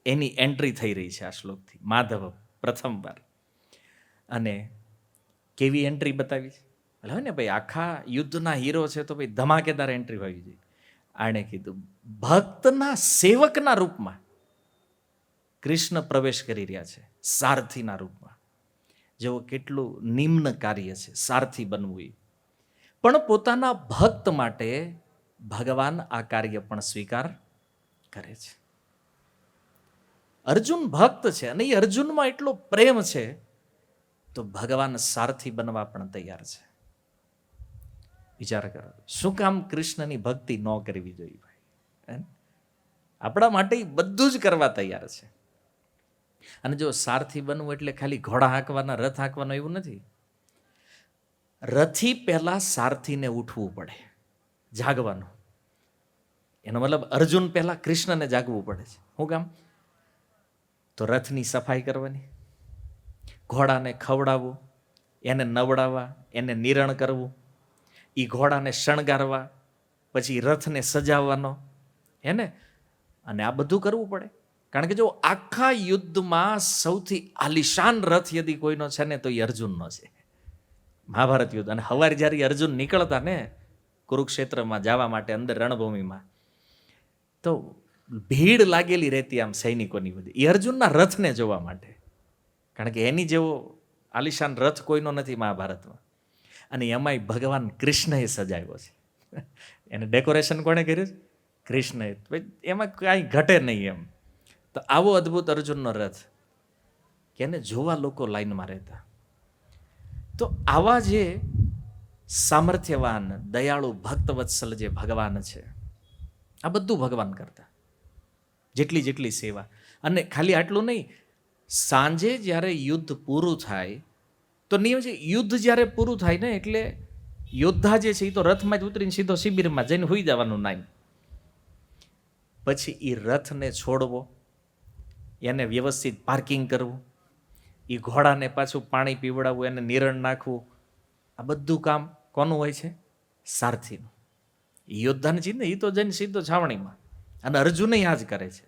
એની એન્ટ્રી થઈ રહી છે આ શ્લોકથી. માધવ પ્રથમવાર. અને કેવી એન્ટ્રી બતાવી છે? ભલે ને ભાઈ આખા યુદ્ધના હીરો છે તો ભાઈ ધમાકેદાર એન્ટ્રી હોવી જોઈએ. આણે કીધું ભક્તના સેવકના રૂપમાં કૃષ્ણ પ્રવેશ કરી રહ્યા છે, સારથીના રૂપમાં. જેવો કેટલું નિમ્ન કાર્ય છે સારથી બનવું એ. પણ પોતાના ભક્ત માટે ભગવાન આ કાર્ય પણ સ્વીકાર કરે છે. અર્જુન ભક્ત છે અને એ અર્જુનમાં એટલો પ્રેમ છે તો ભગવાન સારથી બનવા પણ તૈયાર છે. વિચાર કરો, શું કામ કૃષ્ણની ભક્તિ ન કરવી જોઈએ ભાઈ? આપણા માટે બધું જ કરવા તૈયાર છે. અને જો સારથી બનવું એટલે ખાલી ઘોડા હાંકવાના, રથ હાંકવાનો એવું નથી. રથી પહેલા સારથીને ઉઠવું પડે, જાગવાનું. એનો મતલબ અર્જુન પહેલા કૃષ્ણને જાગવું પડે છે. શું કામ? તો રથની સફાઈ કરવાની, ઘોડાને ખવડાવવું, એને નવડાવવા, એને નિરણ કરવું, એ ઘોડાને શણગારવા, પછી રથને સજાવવાનો, હે ને? અને આ બધું કરવું પડે. કારણ કે જો આખા યુદ્ધમાં સૌથી આલિશાન રથ યદી કોઈનો છે ને તો એ અર્જુનનો છે, મહાભારત યુદ્ધ. અને હવારે જ્યારે અર્જુન નીકળતા ને કુરુક્ષેત્રમાં જવા માટે અંદર રણભૂમિમાં, તો ભીડ લાગેલી રહેતી આમ સૈનિકોની બધી, એ અર્જુનના રથને જોવા માટે. કારણ કે એની જેવો આલિશાન રથ કોઈનો નથી મહાભારતમાં. અને એમાંય ભગવાન કૃષ્ણએ સજાવ્યો છે. એને ડેકોરેશન કોણે કર્યું? કૃષ્ણએ. એમાં કાંઈ ઘટે નહીં એમ. તો આવો અદ્ભુત અર્જુનનો રથ કે એને જોવા લોકો લાઈનમાં રહેતા. તો આવા જે સામર્થ્યવાન, દયાળુ, ભક્તવત્સલ જે ભગવાન છે, આ બધું ભગવાન કરતા. જેટલી જેટલી સેવા. અને ખાલી આટલું નહીં, સાંજે જ્યારે યુદ્ધ પૂરું થાય તો નિયમ છે, યુદ્ધ જ્યારે પૂરું થાય ને એટલે યોદ્ધા જે છે એ તો રથમાં જ ઉતરીને સીધો શિબિરમાં જઈને હોઈ જવાનું નામ. પછી એ રથને છોડવો, એને વ્યવસ્થિત પાર્કિંગ કરવું, એ ઘોડાને પાછું પાણી પીવડાવવું, એને નિરણ નાખવું, આ બધું કામ કોનું હોય છે? સારથીનું. યોદ્ધાને ચીજ ને, એ તો જઈને સીધો છાવણીમાં. અને અર્જુન આ જ કરે છે.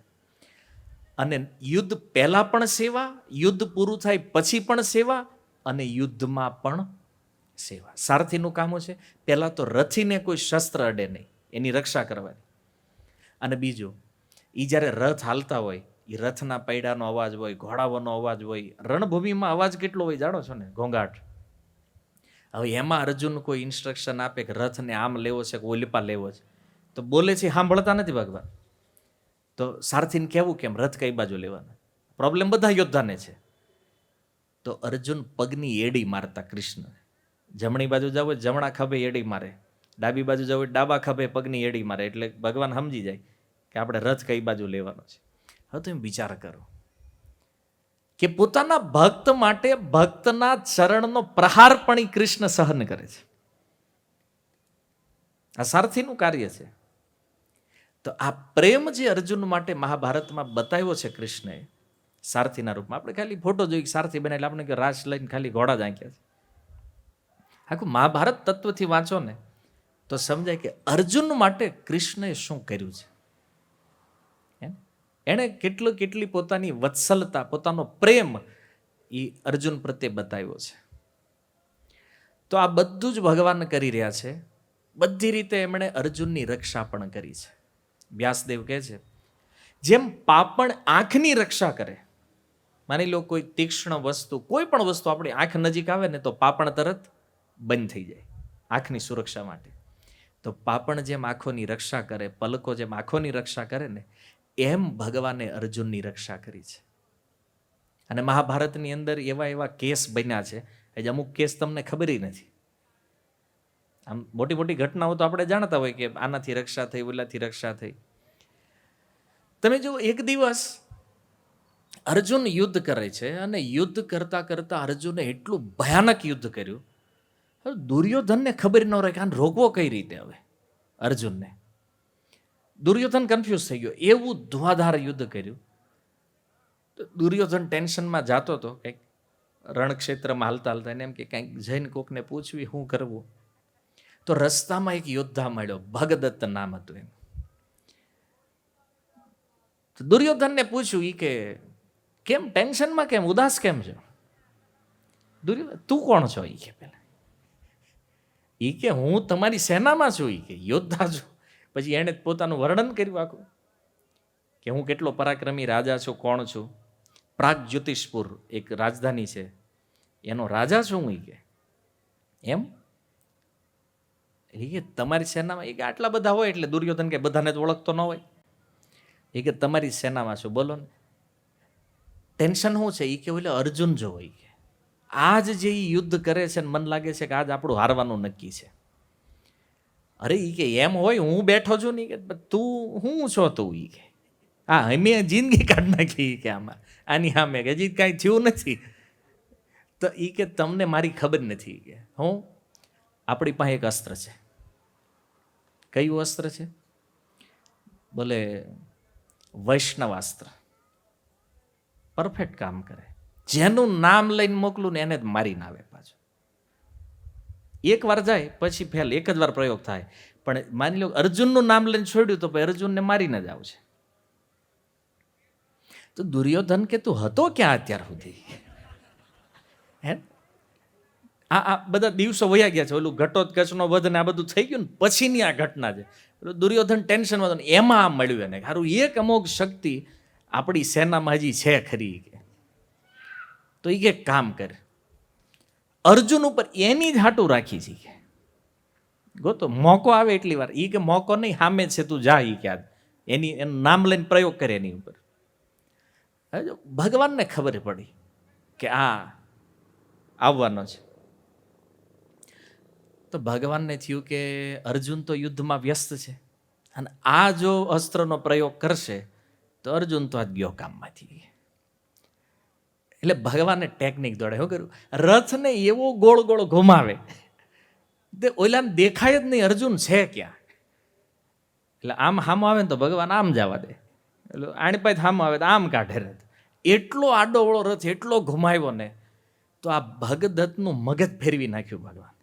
અને યુદ્ધ પહેલા પણ સેવા, યુદ્ધ પૂરું થાય પછી પણ સેવા, અને યુદ્ધમાં પણ સેવા. સારથીનું કામ છે પહેલાં તો રથીને કોઈ શસ્ત્ર અડે નહીં, એની રક્ષા કરવાની. અને બીજું, એ જ્યારે રથ હાલતા હોય, એ રથના પૈડાનો અવાજ હોય, ઘોડાઓનો અવાજ હોય, રણભૂમિમાં અવાજ કેટલો હોય જાણો છો ને, ઘોંઘાટ. હવે એમાં અર્જુન કોઈ ઇન્સ્ટ્રક્શન આપે કે રથને આમ લેવો છે કે ઓલીપા લેવો છે, તો બોલે છે સાંભળતા નથી ભગવાન. તો સારથીને કહેવું કેમ રથ કઈ બાજુ લેવાના? પ્રોબ્લેમ બધા યોદ્ધાને છે. તો અર્જુન પગની એડી મારતા કૃષ્ણ. જમણી બાજુ જાવ જમણા ખભે એડી મારે, ડાબી બાજુ જાવ ડાબા ખભે પગની એડી મારે, એટલે ભગવાન સમજી જાય કે આપણે રથ કઈ બાજુ લેવાનો છે. હવે તમે વિચાર કરો કે પોતાના ભક્ત માટે ભક્તના ચરણનો પ્રહાર પણ એ કૃષ્ણ સહન કરે છે. આ સારથીનું કાર્ય છે. તો આ પ્રેમ જે અર્જુન માટે મહાભારતમાં બતાવ્યો છે કૃષ્ણએ સારથીના રૂપમાં. આપણે ખાલી ફોટો જોઈ સારથી બને એટલે આપણે કે રાસ લઈને ખાલી ઘોડા જ આંક્યા છે. આખું મહાભારત તત્વથી વાંચો ને તો સમજાય કે અર્જુન માટે કૃષ્ણએ શું કર્યું છે. એણે કેટલી પોતાની વત્સલતા, પોતાનો પ્રેમ એ અર્જુન પ્રત્યે બતાવ્યો છે. તો આ બધું જ ભગવાન કરી રહ્યા છે. બધી રીતે એમણે અર્જુનની રક્ષા પણ કરી છે. વ્યાસદેવ કહે છે, જેમ પાપણ આંખની રક્ષા કરે, માની લો કોઈ તીક્ષ્ણ વસ્તુ, કોઈ પણ વસ્તુ આપણી આંખ નજીક આવે ને તો પાપણ તરત બંધ થઈ જાય આંખની સુરક્ષા માટે. તો પાપણ જેમ આંખોની રક્ષા કરે, પલકો જેમ આંખોની રક્ષા કરે ને, એમ ભગવાને અર્જુનની રક્ષા કરી છે. અને મહાભારતની અંદર એવા એવા કેસ બન્યા છે, અમુક કેસ તમને ખબર નથી. આમ મોટી મોટી ઘટનાઓ તો આપણે જાણતા હોય કે આનાથી રક્ષા થઈ, ઓલાથી રક્ષા થઈ. તમે જો એક દિવસ અર્જુન યુદ્ધ કરે છે અને યુદ્ધ કરતા કરતા અર્જુને એટલું ભયાનક યુદ્ધ કર્યું, દુર્યોધનને ખબર ન રહે કે આને રોકવો કઈ રીતે. હવે અર્જુનને દુર્યોધન કન્ફ્યુઝ થઈ ગયો. એવું ધુઆધાર યુદ્ધ કર્યું. દુર્યોધન ટેન્શનમાં જાતો હતો, કંઈક રણક્ષેત્રમાં હાલતા હાલતા એને એમ કે કંઈક જઈને કોકને પૂછવી શું કરવું. તો રસ્તામાં એક યોદ્ધા મળ્યો, ભગદત્ત નામ હતું એમ. દુર્યોધનને પૂછ્યું ઈ કે કેમ ટેન્શનમાં, કેમ ઉદાસ કેમ છો? દુર્યોધન, તું કોણ છો? ઈ કે પેલા ઈ કે હું તમારી સેનામાં છું, ઈ કે યોદ્ધા છું. પછી એણે પોતાનું વર્ણન કર્યું આખું કે હું કેટલો પરાક્રમી રાજા છું, કોણ છું. પ્રાગ જ્યોતિષપુર એક રાજધાની છે, એનો રાજા છું હું. કે એમ એ કે તમારી સેનામાં એ કે આટલા બધા હોય એટલે દુર્યોધન કે બધાને જ ઓળખતો ન હોય. એ કે તમારી સેનામાં છું, બોલો ને. ટેન્શન શું છે એ કે એટલે અર્જુન જો હોય કે આજ જે યુદ્ધ કરે છે ને મને લાગે છે કે આજ આપણું હારવાનું નક્કી છે. અરે એ કે એમ હોય, હું બેઠો છું ને કે તું હું છો તું. એ કે હા અમે જિંદગી કાઢ નાખી કે આમાં આની સામે કે હજી કાંઈ થયું નથી. તો એ કે તમને મારી ખબર નથી કે હું આપણી પાસે એક અસ્ત્ર છે. કયું અસ્ત્ર છે? બોલે વૈષ્ણવાસ્ત્ર. પરફેક્ટ કામ કરે. જેનું નામ લઈને મોકલું ને એને જ મારીને આવે પાછું. એક વાર જાય પછી ફેલ, એક જ વાર પ્રયોગ થાય. પણ માની લો અર્જુનનું નામ લઈને છોડ્યું તો પછી અર્જુનને મારીને જ આવશે. તો દુર્યોધન કે તું હતો ક્યાં અત્યાર સુધી? હે આ બધા દિવસો વયા ગયા છે. ઓલું ઘટોત્કચનો વધ ને આ બધું થઈ ગયું ને પછીની આ ઘટના છે. દુર્યોધન ટેન્શનમાં હતો, એમાં આ મળ્યું એને. સારું એક અમુક શક્તિ આપણી સેનામાં હજી છે ખરી કે. તો એ કે કામ કરે, અર્જુન ઉપર એની જ હાટું રાખી છે કે ગોતો મોકો આવે એટલી વાર. એ કે મોકો નહીં, સામે છે તું જા. એ કે એની એનું નામ લઈને પ્રયોગ કરે એની ઉપર. ભગવાનને ખબર પડી કે આ આવવાનો છે. તો ભગવાનને થયું કે અર્જુન તો યુદ્ધમાં વ્યસ્ત છે અને આ જો અસ્ત્રનો પ્રયોગ કરશે તો અર્જુન તો આજ ગયો કામમાંથી. એટલે ભગવાને ટેકનિક દોડે. શું કર્યું? રથને એવો ગોળ ગોળ ઘુમાવે તે ઓલાને દેખાય જ નહીં અર્જુન છે ક્યાં. એટલે આમ હામો આવે ને તો ભગવાન આમ જવા દે, એટલે આણી પાસે હામો આવે તો આમ કાઢે રથ. એટલો આડોવળો રથ એટલો ઘુમાવ્યો ને તો આ ભગદત્તનું મગજ ફેરવી નાખ્યું ભગવાન.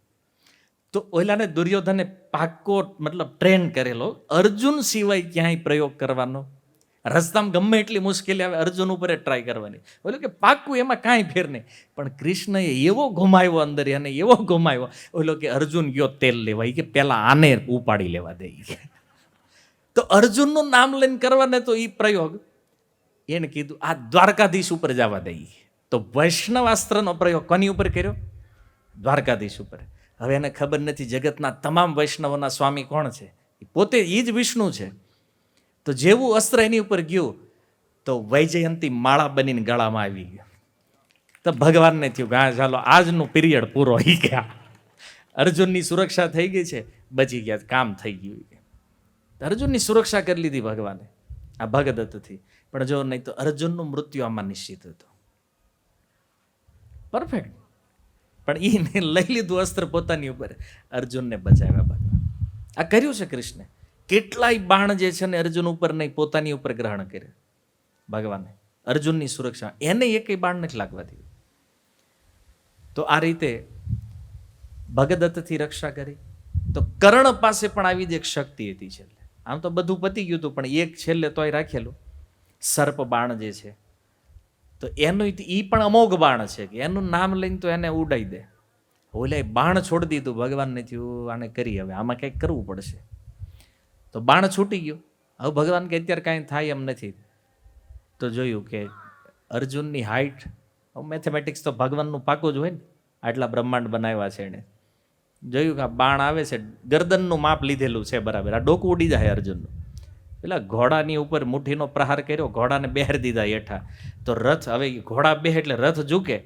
તો ઓલાને દુર્યોધને પાક્કો મતલબ ટ્રેન કરેલો અર્જુન સિવાય ક્યાંય પ્રયોગ કરવાનો. રસ્તામાં ગમે એટલી મુશ્કેલી આવે અર્જુન ઉપર ટ્રાય કરવાની. બોલો કે પાક્કું, એમાં કાંઈ ફેર નહીં. પણ કૃષ્ણએ એવો ઘુમાવ્યો અંદર, અને એવો ઘુમાવ્યો ઓલો કે અર્જુન ગયો તેલ લેવા, કે પેલા આને ઉપાડી લેવા દે. તો અર્જુનનું નામ લઈને કરવાને તો એ પ્રયોગ એને કીધું આ દ્વારકાધીશ ઉપર જવા દે. તો વૈષ્ણવાસ્ત્રનો પ્રયોગ કોની ઉપર કર્યો? દ્વારકાધીશ ઉપર. હવે એને ખબર નથી જગતના તમામ વૈષ્ણવોના સ્વામી કોણ છે? પોતે એ જ વિષ્ણુ છે. તો જેવું અસ્ત્ર એની ઉપર ગયું તો વૈજયંતી માળા બનીને ગળામાં આવી ગયો. તો ભગવાનને થયું કે હા ચાલો આજનું પીરિયડ પૂરો. એ ગયા અર્જુનની સુરક્ષા થઈ ગઈ છે, બચી ગયા, કામ થઈ ગયું. અર્જુનની સુરક્ષા કરી લીધી ભગવાને આ ભગદત્તથી. પણ જો નહીં તો અર્જુનનું મૃત્યુ આમાં નિશ્ચિત હતું. પરફેક્ટ. પણ એને લઈ લીધું અસ્ત્ર પોતાની ઉપર, અર્જુનને બચાવ્યા ભગવાન. આ કર્યું છે કૃષ્ણે. કેટલાય બાણ જે છે ને અર્જુન ઉપર નહીં પોતાની ઉપર ગ્રહણ કરે ભગવાને. અર્જુનની સુરક્ષા એને એકેય બાણ નથી લાગવા દીધું. તો આ રીતે ભગદત્તથી રક્ષા કરી. તો કર્ણ પાસે પણ આવી જ એક શક્તિ હતી છેલ્લે. આમ તો બધું પતી ગયું હતું પણ એક છેલ્લે તોય રાખેલું સર્પ બાણ જે છે. તો એનું એ પણ અમોઘ બાણ છે કે એનું નામ લઈને તો એને ઉડાઈ દે. ઓલે બાણ છોડી દીધું. ભગવાનને થયું આને કરી, હવે આમાં કંઈક કરવું પડશે. તો બાણ છૂટી ગયું. હવે ભગવાન કે અત્યારે કાંઈ થાય એમ નથી. તો જોયું કે અર્જુનની હાઈટ, મેથેમેટિક્સ તો ભગવાનનું પાકું જ હોય ને, આટલા બ્રહ્માંડ બનાવ્યા છે એણે. જોયું કે આ બાણ આવે છે, ગરદનનું માપ લીધેલું છે બરાબર, આ ડોકું ઉડી જાય અર્જુનનું. પેલા ઘોડાની ઉપર મુઠ્ઠીનો પ્રહાર કર્યો, ઘોડાને બેહારી દીધા હેઠા. તો રથ, હવે ઘોડા બે એટલે રથ ઝૂકે.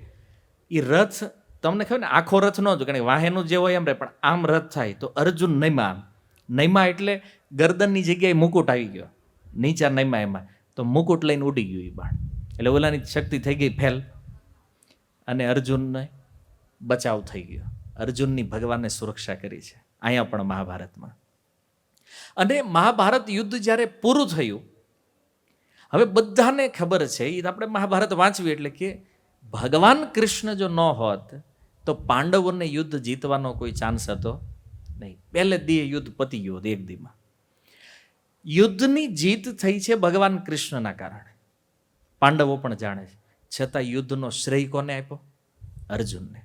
એ રથ તમને ખબર ને આખો રથ ન ઝૂકે, કારણ કે વાહેનું જે હોય એમ રહે, પણ આમ રથ થાય. તો અર્જુન નૈમા, નૈમા એટલે ગરદનની જગ્યાએ મુકુટ આવી ગયો, નીચા નૈમા એમાં. તો મુકુટ લઈને ઉડી ગયું એ બાણ. એટલે ઓલાની શક્તિ થઈ ગઈ ફેલ અને અર્જુનને બચાવ થઈ ગયો. અર્જુનની ભગવાને સુરક્ષા કરી છે અહીંયા પણ મહાભારતમાં. અને મહાભારત યુદ્ધ જ્યારે પૂરું થયું, હવે બધાને ખબર છે, એ આપણે મહાભારત વાંચવી એટલે કે ભગવાન કૃષ્ણ જો ન હોત તો પાંડવોને યુદ્ધ જીતવાનો કોઈ ચાન્સ હતો નહીં. પહેલે દી યુદ્ધ પતી ગયું હતું એક દીમાં. યુદ્ધની જીત થઈ છે ભગવાન કૃષ્ણના કારણે. પાંડવો પણ જાણે છે. છતાં યુદ્ધનો શ્રેય કોને આપ્યો? અર્જુનને.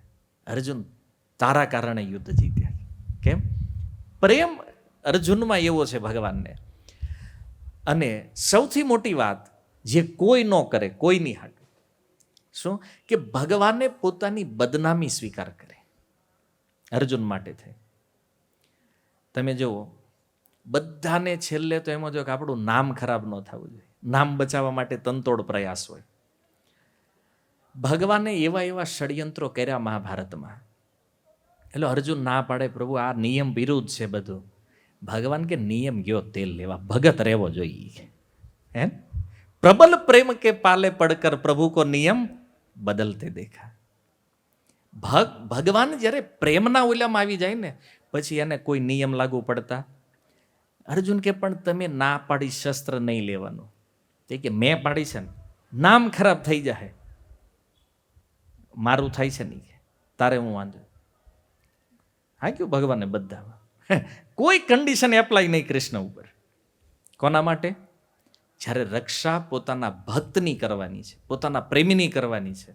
અર્જુન તારા કારણે યુદ્ધ જીત્યા. કેમ? પ્રેમ અર્જુનમાં એવો છે ભગવાનને. અને સૌથી મોટી વાત જે કોઈ ન કરે, કોઈની હાટું, શું કે ભગવાને પોતાની બદનામી સ્વીકાર કરે અર્જુન માટે થઈ. તમે જુઓ, બધાને છેલ્લે તો એમ જ કે આપણું નામ ખરાબ ન થવું જોઈએ, નામ બચાવવા માટે તનતોડ પ્રયાસ હોય. ભગવાને એવા એવા ષડયંત્રો કર્યા મહાભારતમાં. એટલે અર્જુન ના પાડે, પ્રભુ આ નિયમ વિરુદ્ધ છે બધું. ભગવાન કે નિયમ ગયો તેલ લેવા, ભગત રહેવો જોઈએ. હે પ્રબલ પ્રેમ કે પાલે પડકર પ્રભુ કો નિયમ બદલતે દેખા. ભગવાન જ્યારે પ્રેમના ઓલામાં આવી જાય ને પછી એને કોઈ નિયમ લાગુ પડતા. અર્જુન કે પણ તમે ના પાડી શસ્ત્ર નહીં લેવાનું. તે કે મેં પાડી છે ને, નામ ખરાબ થઈ જાય, મારું થાય છે નહીં, તારે હું વાંધો. હા કયું ભગવાને બધામાં કોઈ કન્ડિશન એપ્લાય નહીં કૃષ્ણ ઉપર. કોના માટે? જ્યારે રક્ષા પોતાના ભક્તની કરવાની છે, પોતાના પ્રેમીની કરવાની છે,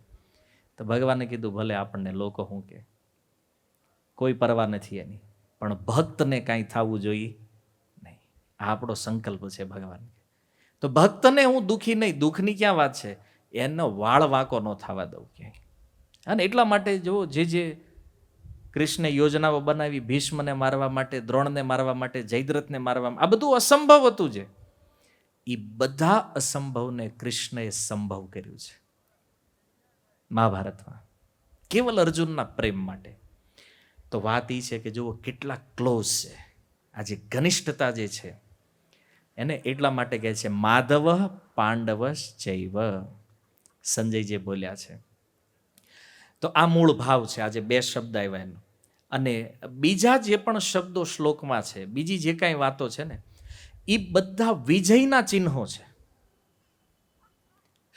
તો ભગવાને કીધું ભલે આપણને લોકો શું કે, કોઈ પરવા નથી એની, પણ ભક્તને કાંઈ થવું જોઈએ નહીં. આ આપણો સંકલ્પ છે ભગવાન. તો ભક્તને હું દુઃખી નહીં, દુઃખની ક્યાં વાત છે, એનો વાળ વાંકો ન થવા દઉં ક્યાંય. અને એટલા માટે જો જે કૃષ્ણે યોજનાઓ બનાવી, ભીષ્મને મારવા માટે, દ્રોણને મારવા માટે, જયદ્રથને મારવા, આ બધું અસંભવ હતું. જે એ બધા અસંભવને કૃષ્ણએ સંભવ કર્યું છે મહાભારતમાં, કેવલ અર્જુનના પ્રેમ માટે. તો વાત એ છે કે જુઓ કેટલા ક્લોઝ છે, આ જે ઘનિષ્ઠતા જે છે એને એટલા માટે કહે છે માધવ પાંડવ ચૈવ. સંજય જે બોલ્યા છે, તો આ મૂળ ભાવ છે. આજે બે શબ્દ આવ્યા એનો. અને બીજા જે પણ શબ્દો શ્લોકમાં છે, બીજી જે કાંઈ વાતો છે ને, એ બધા વિજયના ચિહ્નો છે.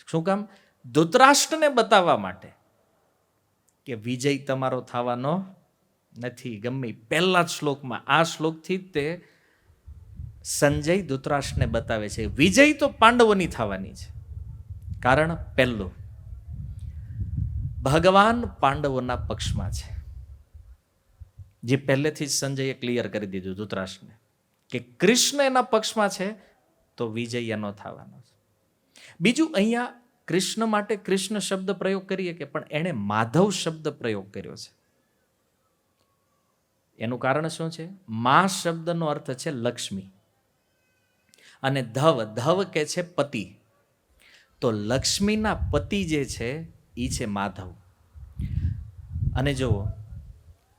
શું કામ? ધૃતરાષ્ટ્રને બતાવવા માટે કે વિજય તમારો થવાનો નથી. ગમે પહેલા જ શ્લોકમાં, આ શ્લોકથી જ તે સંજય ધૃતરાષ્ટ્રને બતાવે છે વિજય તો પાંડવોની થવાની છે. કારણ પહેલું, ભગવાન પાંડવોના પક્ષમાં છે, જે પહેલેથી જ સંજયે ક્લિયર કરી દીધું ધૃતરાષ્ટ્રને કે કૃષ્ણ એના પક્ષમાં છે તો વિજય એનો થવાનો છે. બીજું, અહીંયા કૃષ્ણ માટે કૃષ્ણ શબ્દ પ્રયોગ કરીએ કે પણ એણે માધવ શબ્દ પ્રયોગ કર્યો છે. એનું કારણ શું છે? મા શબ્દનો અર્થ છે લક્ષ્મી, અને ધવ કે છે પતિ. તો લક્ષ્મીના પતિ જે છે એ છે માધવ. અને જુઓ,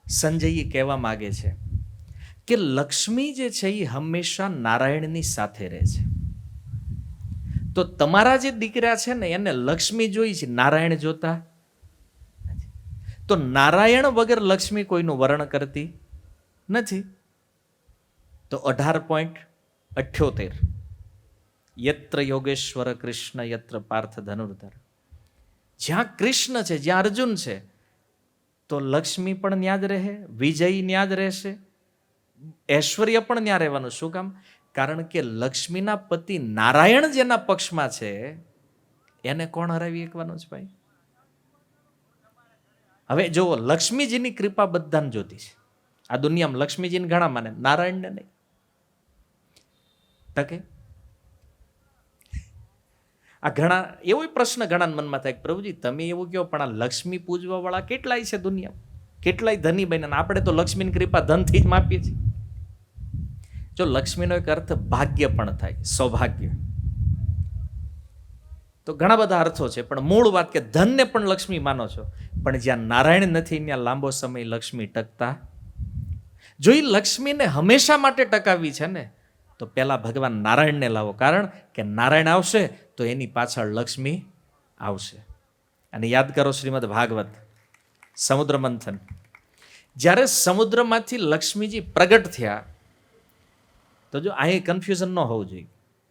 સંજય કહેવા માગે છે કે લક્ષ્મી જે છે એ હંમેશા નારાયણની સાથે રહે છે. તો તમારા જે દીકરા છે ને એને લક્ષ્મી જોઈ છે, નારાયણ જોતા. તો નારાયણ વગર લક્ષ્મી કોઈનું વર્ણન કરતી નથી. તો 18.78 યત્ર યોગેશ્વર કૃષ્ણ યત્ર પાર્થ ધનુર્ધર. જ્યાં કૃષ્ણ છે, જ્યાં અર્જુન છે, તો લક્ષ્મી પણ ન્યા જ રહે, વિજય ન્યા જ રહેશે, ઐશ્વર્ય પણ ન્યા રહેવાનું. શું કામ? કારણ કે લક્ષ્મીના પતિ નારાયણ જેના પક્ષમાં છે એને કોણ હરાવી શકવાનું છે ભાઈ? હવે જુઓ, લક્ષ્મીજીની કૃપા બધાને જોતી છે આ દુનિયામાં. લક્ષ્મીજીને ઘણા માને, નારાયણને નહીં. ટકે આ ઘણા એવો પ્રશ્ન ઘણા મનમાં થાય, પ્રભુજી તમે એવું કહો પણ આ લક્ષ્મી પૂજવા વાળા કેટલાય છે દુનિયામાં, કેટલાય ધની બને, આપણે તો લક્ષ્મીની કૃપા ધનથી જ માપીએ છીએ. જો લક્ષ્મીનો એક અર્થ ભાગ્ય પણ થાય, સૌભાગ્ય. તો ઘણા બધા અર્થો છે, પણ મૂળ વાત કે ધનને પણ લક્ષ્મી માનો છો, પણ જ્યાં નારાયણ નથી ત્યાં લાંબો સમય લક્ષ્મી ટકતા. જો એ લક્ષ્મીને હંમેશા માટે ટકાવવી છે ને, તો પહેલા ભગવાન નારાયણને લાવો. કારણ કે નારાયણ આવશે તો એની પાછળ લક્ષ્મી આવશે. અને યાદ કરો શ્રીમદ ભાગવત સમુદ્ર મંથન, જ્યારે સમુદ્રમાંથી લક્ષ્મીજી પ્રગટ થયા, તો જો અહીં કન્ફ્યુઝન ન હોવું જોઈએ.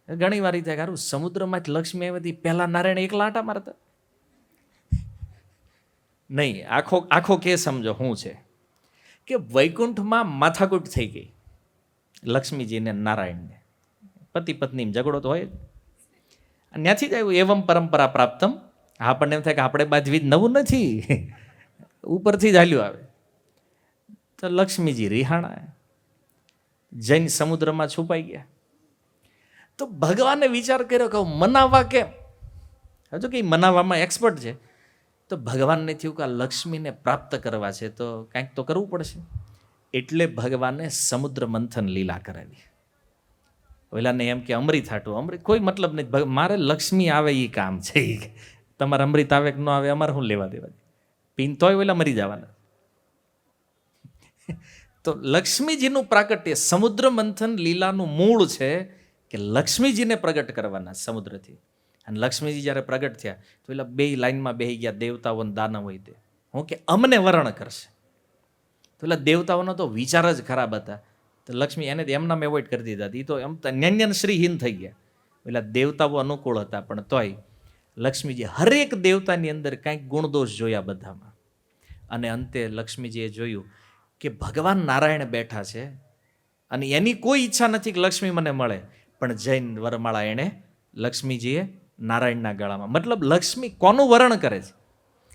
ઘણી વાર થાય સારું સમુદ્રમાંથી લક્ષ્મી આવી હતી, પહેલા નારાયણ એકલા આટા મારતા નહીં. આખો કે સમજો શું છે કે વૈકુંઠમાં માથાકૂટ થઈ ગઈ લક્ષ્મીજીને નારાયણને, પતિ પત્ની ઝઘડો તો હોય જ. ત્યાંથી જ આવ્યું એવમ પરંપરા પ્રાપ્તમ. આપણને એમ થાય કે આપણે બાજવી નવું નથી, ઉપરથી જ હાલ્યું આવે. તો લક્ષ્મીજી રિહાણા, જૈન સમુદ્રમાં છુપાઈ ગયા. તો ભગવાને વિચાર કર્યો કે મનાવવા કેમ, હજુ કે મનાવવામાં એક્સપર્ટ છે. તો ભગવાનને થયું કે આ લક્ષ્મીને પ્રાપ્ત કરવા છે તો કાંઈક તો કરવું પડશે. એટલે ભગવાને સમુદ્ર મંથન લીલા કરાવી. ઓલાને એમ કે અમૃત હાટું, અમૃત કોઈ મતલબ નહીં, મારે લક્ષ્મી આવે એ કામ છે. તમારે અમૃત આવે કે ન આવે અમારે શું લેવા દેવા, પીન તોય ઓલા મરી જવાના. તો લક્ષ્મીજીનું પ્રાગટ્ય સમુદ્ર મંથન લીલાનું મૂળ છે કે લક્ષ્મીજીને પ્રગટ કરવાના સમુદ્રથી. અને લક્ષ્મીજી જ્યારે પ્રગટ થયા તો એટલે બે લાઈનમાં બેહી ગયા દેવતાઓ દાનવ હોય તે, હું કે અમને વરણ કરશે. તો એટલે દેવતાઓનો તો વિચાર જ ખરાબ હતા. તો લક્ષ્મી એને એમનામ એવોઇડ કરી દીધા. એ તો એમ ન્યન્યન શ્રીહીન થઈ ગયા. એટલે દેવતાઓ અનુકૂળ હતા, પણ તોય લક્ષ્મીજી હરેક દેવતાની અંદર કાંઈક ગુણદોષ જોયા બધામાં. અને અંતે લક્ષ્મીજીએ જોયું કે ભગવાન નારાયણ બેઠા છે અને એની કોઈ ઈચ્છા નથી કે લક્ષ્મી મને મળે, પણ જૈન વરમાળા એણે લક્ષ્મીજીએ નારાયણના ગળામાં, મતલબ લક્ષ્મી કોનું વરણ કરે છે.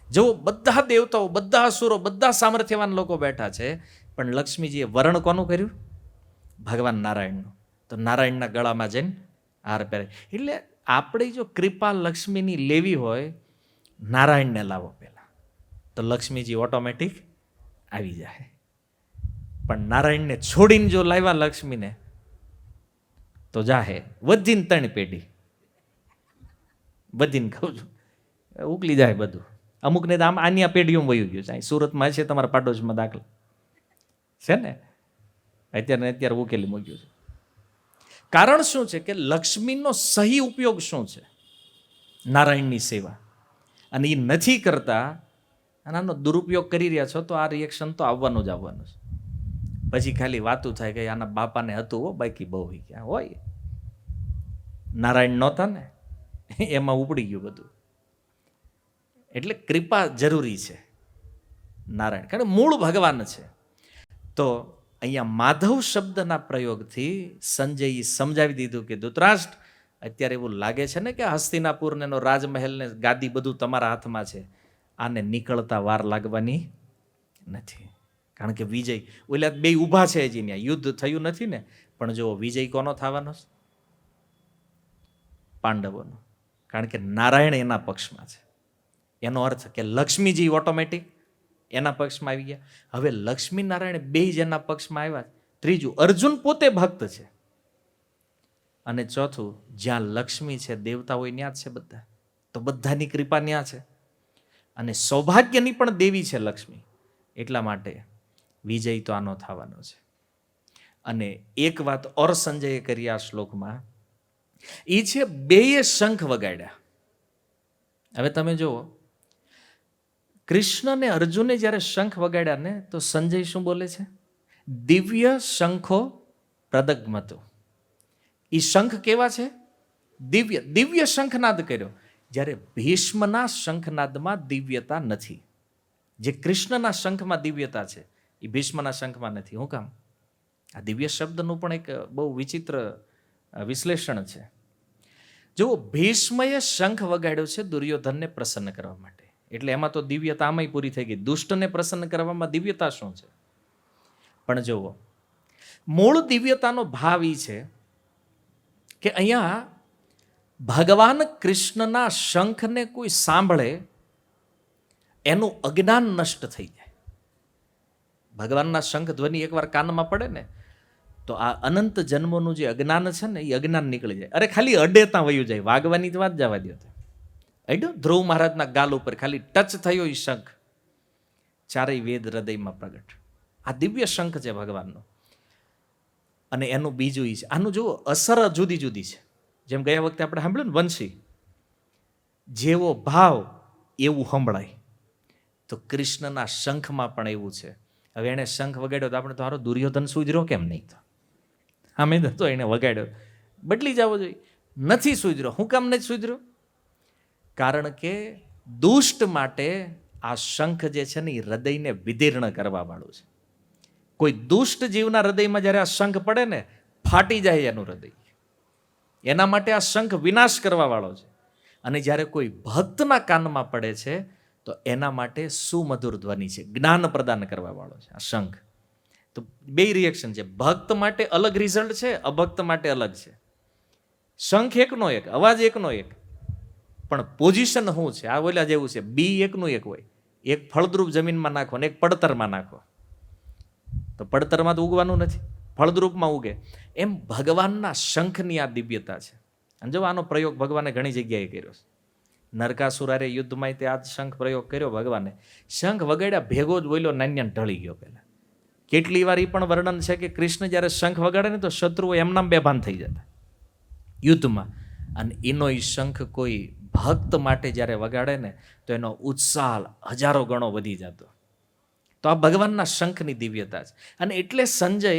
જો બધા દેવતાઓ, બધા અસુરો, બધા સામર્થ્યવાન લોકો બેઠા છે, પણ લક્ષ્મીજીએ વરણ કોનું કર્યું? ભગવાન નારાયણનું. તો નારાયણના ગળામાં જઈને હાર પહેરે. એટલે આપણે જો કૃપા લક્ષ્મીની લેવી હોય, નારાયણને લાવો પહેલાં, તો લક્ષ્મીજી ઓટોમેટિક આવી જાય. પણ નારાયણને છોડીને જો લાવ્યા લક્ષ્મીને તો જાહે વધીને 3 પેઢી, વધીને કહું છું ઉકલી જાય બધું. અમુકને તો આમ આની આ પેઢીઓ વયું ગયું છે. સુરતમાં છે તમારા પાડોશમાં દાખલા છે ને, અત્યારે ઉકેલી મૂક્યું છે. કારણ શું છે કે લક્ષ્મીનો સહી ઉપયોગ શું છે? નારાયણની સેવા. અને એ નથી કરતા અને આનો દુરુપયોગ કરી રહ્યા છો તો આ રિએક્શન તો આવવાનું જ આવવાનું છે. પછી ખાલી વાતું થાય કે આના બાપાને હતું હો, બાકી બહુ ક્યાં હોય, નારાયણ નહોતા ને, એમાં ઉપડી ગયું બધું. એટલે કૃપા જરૂરી છે નારાયણ, કારણ મૂળ ભગવાન છે. તો અહીંયા માધવ શબ્દના પ્રયોગથી સંજયે સમજાવી દીધું કે ધૃતરાષ્ટ્ર, અત્યારે એવું લાગે છે ને કે હસ્તિનાપુરને એનો રાજમહેલ ને ગાદી બધું તમારા હાથમાં છે, આને નીકળતા વાર લાગવાની નથી. કારણ કે વિજય ઓલા બે ઊભા છે, હજી ત્યાં યુદ્ધ થયું નથી ને, પણ જો વિજય કોનો થવાનો? પાંડવોનો. કારણ કે નારાયણ એના પક્ષમાં છે. એનો અર્થ કે લક્ષ્મીજી ઓટોમેટિક એના પક્ષમાં આવી ગયા. હવે લક્ષ્મી નારાયણ બે જ એના પક્ષમાં આવ્યા. ત્રીજું, અર્જુન પોતે ભક્ત છે. અને ચોથું, જ્યાં લક્ષ્મી છે દેવતાઓ ત્યાં જ છે બધા, તો બધાની કૃપા ત્યાં છે. અને સૌભાગ્યની પણ દેવી છે લક્ષ્મી. એટલા માટે વિજય તો આનો થવાનો છે. અને એક વાત ઓર સંજયે કરી આ શ્લોકમાં, એ છે બેય શંખ વગાડ્યા. હવે તમે જુઓ, કૃષ્ણ ને અર્જુને જ્યારે શંખ વગાડ્યા ને, તો સંજય શું બોલે છે? દિવ્ય શંખો પ્રદગ્મતો. એ શંખ કેવા છે? દિવ્ય. દિવ્ય શંખનાદ કર્યો. જ્યારે ભીષ્મના શંખનાદમાં દિવ્યતા નથી. જે કૃષ્ણના શંખમાં દિવ્યતા છે એ ભીષ્મના શંખમાં નથી. શું કામ? આ દિવ્ય શબ્દનું પણ એક બહુ વિચિત્ર વિશ્લેષણ છે. જો ભીષ્મએ શંખ વગાડ્યો છે દુર્યોધનને પ્રસન્ન કરવા માટે, એટલે એમાં તો દિવ્યતા આમાંય પૂરી થઈ ગઈ. દુષ્ટને પ્રસન્ન કરવામાં દિવ્યતા શું છે? પણ જુઓ, મૂળ દિવ્યતાનો ભાવ એ છે કે અહીંયા ભગવાન કૃષ્ણના શંખને કોઈ સાંભળે એનું અજ્ઞાન નષ્ટ થઈ જાય. ભગવાનના શંખ ધ્વનિ એકવાર કાનમાં પડે ને, તો આ અનંત જન્મોનું જે અજ્ઞાન છે ને, એ અજ્ઞાન નીકળી જાય. અરે ખાલી અડેતા વયું જાય, વાગવાની વાત જવા દો. અડ્યો ધ્રુવ મહારાજના ગાલ ઉપર ખાલી ટચ થયો એ શંખ, ચારેય વેદ હૃદયમાં પ્રગટ. આ દિવ્ય શંખ છે ભગવાનનો. અને એનું બીજું એ છે, આનું જુઓ અસર જુદી જુદી છે. જેમ ગયા વખતે આપણે સાંભળ્યું ને, વંશી જેવો ભાવ એવું સંભળાય. તો કૃષ્ણના શંખમાં પણ એવું છે. હવે એણે શંખ વગાડ્યો તો આપણે તો હારો દુર્યોધન સુધર્યો કેમ નહીં? તો આમે તો એને વગાડ્યો, બદલી જવો જોઈએ. નથી સુધર્યો. હું કામ નથી સુધર્યો? કારણ કે દુષ્ટ માટે આ શંખ જે છે ને એ હૃદયને વિદીર્ણ કરવા વાળું છે. કોઈ દુષ્ટ જીવના હૃદયમાં જ્યારે આ શંખ પડે ને, ફાટી જાય એનું હૃદય. એના માટે આ શંખ વિનાશ કરવા વાળો છે. અને જ્યારે કોઈ ભક્તના કાનમાં પડે છે તો એના માટે સુમધુર ધ્વનિ છે, જ્ઞાન પ્રદાન કરવા વાળો છે આ શંખ. તો બે રિએક્શન છે. ભક્ત માટે અલગ રિઝલ્ટ છે, અભક્ત માટે અલગ છે. શંખ એકનો એક, અવાજ એકનો એક, પણ પોઝિશન શું છે? આ ઓલા જેવું છે, બી એકનું એક હોય, એક ફળદ્રુપ જમીનમાં નાખો ને એક પડતરમાં નાખો, તો પડતરમાં તો ઉગવાનું નથી, ફળદ્રુપમાં ઉગે. એમ ભગવાનના શંખની આ દિવ્યતા છે. અને જો આનો પ્રયોગ ભગવાને ઘણી જગ્યાએ કર્યો છે. નરકાસુરારે યુદ્ધમાં તે આ શંખ પ્રયોગ કર્યો ભગવાને. શંખ વગાડ્યા ભેગો જ બોલ્યો, નાન્યાને ઢળી ગયો. પહેલા કેટલી વાર એ પણ વર્ણન છે કે કૃષ્ણ જ્યારે શંખ વગાડે ને તો શત્રુઓ એમનામ બેભાન થઈ જતા યુદ્ધમાં. અને એનો એ શંખ કોઈ ભક્ત માટે જ્યારે વગાડે ને તો એનો ઉત્સાહ હજારો ગણો વધી જતો. તો આ ભગવાનના શંખની દિવ્યતા છે. અને એટલે સંજય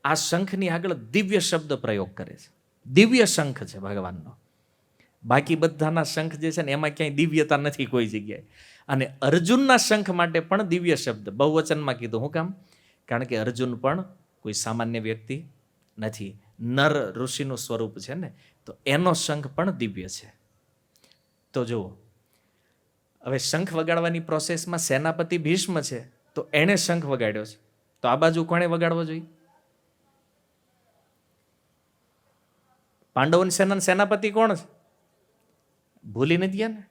આ શંખની આગળ દિવ્ય શબ્દ પ્રયોગ કરે છે. દિવ્ય શંખ છે ભગવાનનો. બાકી બધાના શંખ જે છે ને એમાં ક્યાંય દિવ્યતા નથી કોઈ જગ્યાએ. અને અર્જુનના શંખ માટે પણ દિવ્ય શબ્દ બહુવચનમાં કીધું. શું કામ? કારણ કે અર્જુન પણ કોઈ સામાન્ય વ્યક્તિ નથી, નર ઋષિનું સ્વરૂપ છે ને, તો એનો શંખ પણ દિવ્ય છે. તો જુઓ, હવે શંખ વગાડવાની પ્રોસેસમાં સેનાપતિ ભીષ્મ છે, તો એણે શંખ વગાડ્યો છે. તો આ બાજુ કોણે વગાડવો જોઈએ? પાંડવોની સેનાના સેનાપતિ કોણ છે? ભૂલી નથી ગયા ને?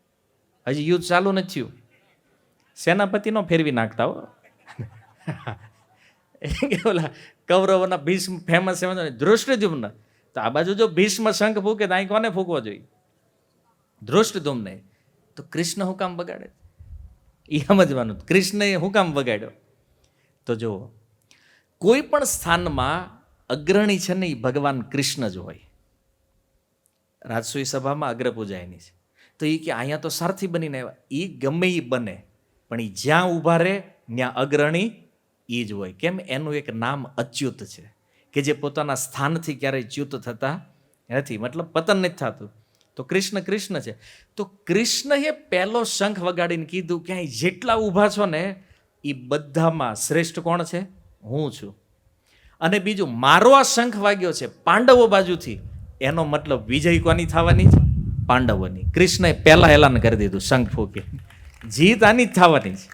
હજી યુદ્ધ ચાલુ નથી થયું, સેનાપતિ નો ફેરવી નાખતા હો. ઓલા કૌરવોના ભીષ્મ ફેમસ છે ધૃષ્ટદ્યુમ્ન. તો આ બાજુ જો ભીષ્મ શંખ ફૂકે તો અહીં કોને ફૂકવો જોઈએ? ધૃષ્ટદ્યુમ્ન. તો કૃષ્ણ હું કામ વગાડે એ સમજવાનું. કૃષ્ણએ હું કામ વગાડ્યો? તો જુઓ, કોઈ પણ સ્થાનમાં અગ્રણી છે ને એ ભગવાન કૃષ્ણ જ હોય. રાજસૂય સભામાં અગ્રપૂજા એની છે. તો એ કે અહીંયા તો સારથી બનીને આવ્યા. એ ગમે એ બને, પણ એ જ્યાં ઊભા રહે ત્યાં અગ્રણી એ જ હોય. કેમ? એનું એક નામ અચ્યુત છે, કે જે પોતાના સ્થાનથી ક્યારેય ચ્યુત થતા નથી, મતલબ પતન નથી થતું. તો કૃષ્ણ કૃષ્ણ છે. તો કૃષ્ણએ પહેલો શંખ વગાડીને કીધું કે અહીં જેટલા ઊભા છો ને એ બધામાં શ્રેષ્ઠ કોણ છે? હું છું. અને બીજું, મારો આ શંખ વાગ્યો છે પાંડવો બાજુથી, એનો મતલબ વિજય કોની થવાની છે? પાંડવોની. કૃષ્ણએ પહેલા એલાન કરી દીધું શંખ ફૂકી, જીત આની જ થવાની છે.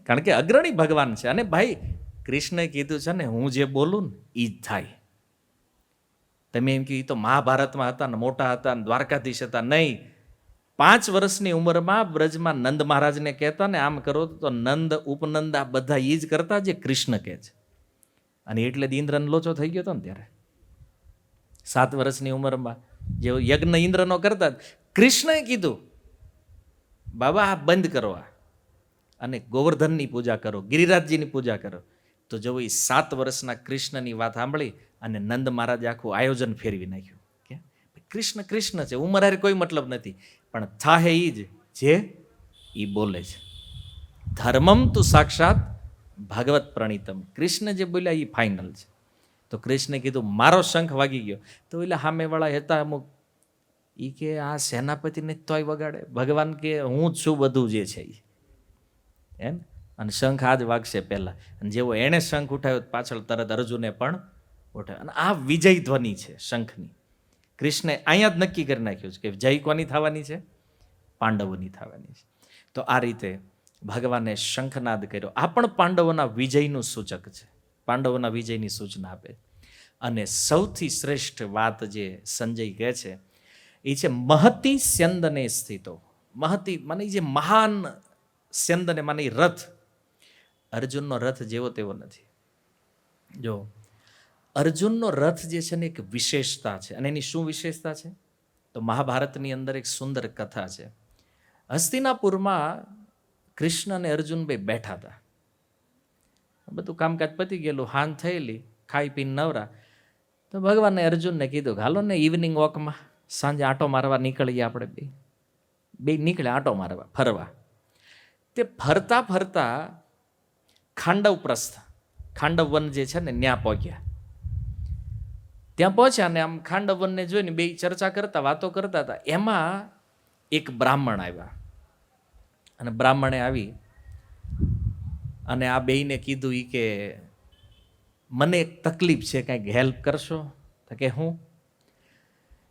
કારણ કે અગ્રણી ભગવાન છે. અને ભાઈ કૃષ્ણએ કીધું છે ને, હું જે બોલું ને એ જ થાય. તમે એમ કે તો મહાભારતમાં હતા ને, મોટા હતા ને, દ્વારકાધીશ હતા. નહીં, 5 વર્ષની ઉંમરમાં બ્રજમાં નંદ મહારાજને કહેતા ને આમ કરો, તો નંદ ઉપનંદ આ બધા એ જ કરતા જે કૃષ્ણ કહે છે. અને એટલે ઇન્દ્રનો લોચો થઈ ગયો હતો ને ત્યારે 7 વર્ષની ઉંમરમાં જે યજ્ઞ ઇન્દ્રનો કરતા, કૃષ્ણએ કીધું બાબા આ બંધ કરવા અને ગોવર્ધનની પૂજા કરો, ગિરિરાજજીની પૂજા કરો. તો જો એ 7 વર્ષના કૃષ્ણની વાત સાંભળી અને નંદ મહારાજ આખું આયોજન ફેરવી નાખ્યું. કે કૃષ્ણ કૃષ્ણ છે, ઉંમર હારે કોઈ મતલબ નથી, પણ થાહે ઈ જ જે ઈ બોલે છે. ધર્મમ તું સાક્ષાત ભાગવત પ્રણીતમ. કૃષ્ણ જે બોલ્યા એ ફાઇનલ છે. તો કૃષ્ણે કીધું મારો શંખ વાગી ગયો. તો એટલે સામેવાળા હતા અમુક, એ કે આ સેનાપતિને તોય વગાડે, ભગવાન કે હું જ છું બધું જે છે એમ. અને શંખ આ જ વાગશે પહેલા. અને જેવો એણે શંખ ઉઠાવ્યો પાછળ તરત અર્જુને પણ ઉઠાવ્યો. અને આ વિજય ધ્વનિ છે શંખની. કૃષ્ણે અહીંયા જ નક્કી કરી નાખ્યું છે કે જય કોની થવાની છે? પાંડવોની થવાની છે. તો આ રીતે ભગવાને શંખનાદ કર્યો. આ પણ પાંડવોના વિજયનું સૂચક છે, પાંડવોના વિજયની સૂચના આપે. અને સૌથી શ્રેષ્ઠ વાત જે સંજય કહે છે એ છે મહતી સ્યંદને સ્થિતો. મહતી મને જે મહાન સ્યંદને મને રથ, અર્જુનનો રથ જેવો તેવો નથી. જો અર્જુનનો રથ જે છે ને એક વિશેષતા છે. અને એની શું વિશેષતા છે? તો મહાભારતની અંદર એક સુંદર કથા છે. હસ્તિનાપુરમાં કૃષ્ણ અને અર્જુન બે બેઠા હતા. બધું કામકાજ પતી ગયેલું, હાન થયેલી, ખાઈ પીને નવરા. તો ભગવાને અર્જુનને કીધું કે હાલો ને ઇવનિંગ વોકમાં સાંજે આંટો મારવા નીકળીએ. આપણે બે નીકળ્યા આંટો મારવા, ફરવા. તે ફરતા ફરતા ખાંડવ પ્રસ્થ, ખાંડવ વન જે છે ને ત્યાં પહોંચ્યા. ત્યાં પહોંચ્યા ને આમ ખાંડવ વનને જોઈને બે ચર્ચા કરતા, વાતો કરતા હતા. એમાં એક બ્રાહ્મણ આવ્યા. અને બ્રાહ્મણે આવી અને આ બેયને કીધું ઈ કે મને એક તકલીફ છે, કંઈક હેલ્પ કરશો? તો કે હું?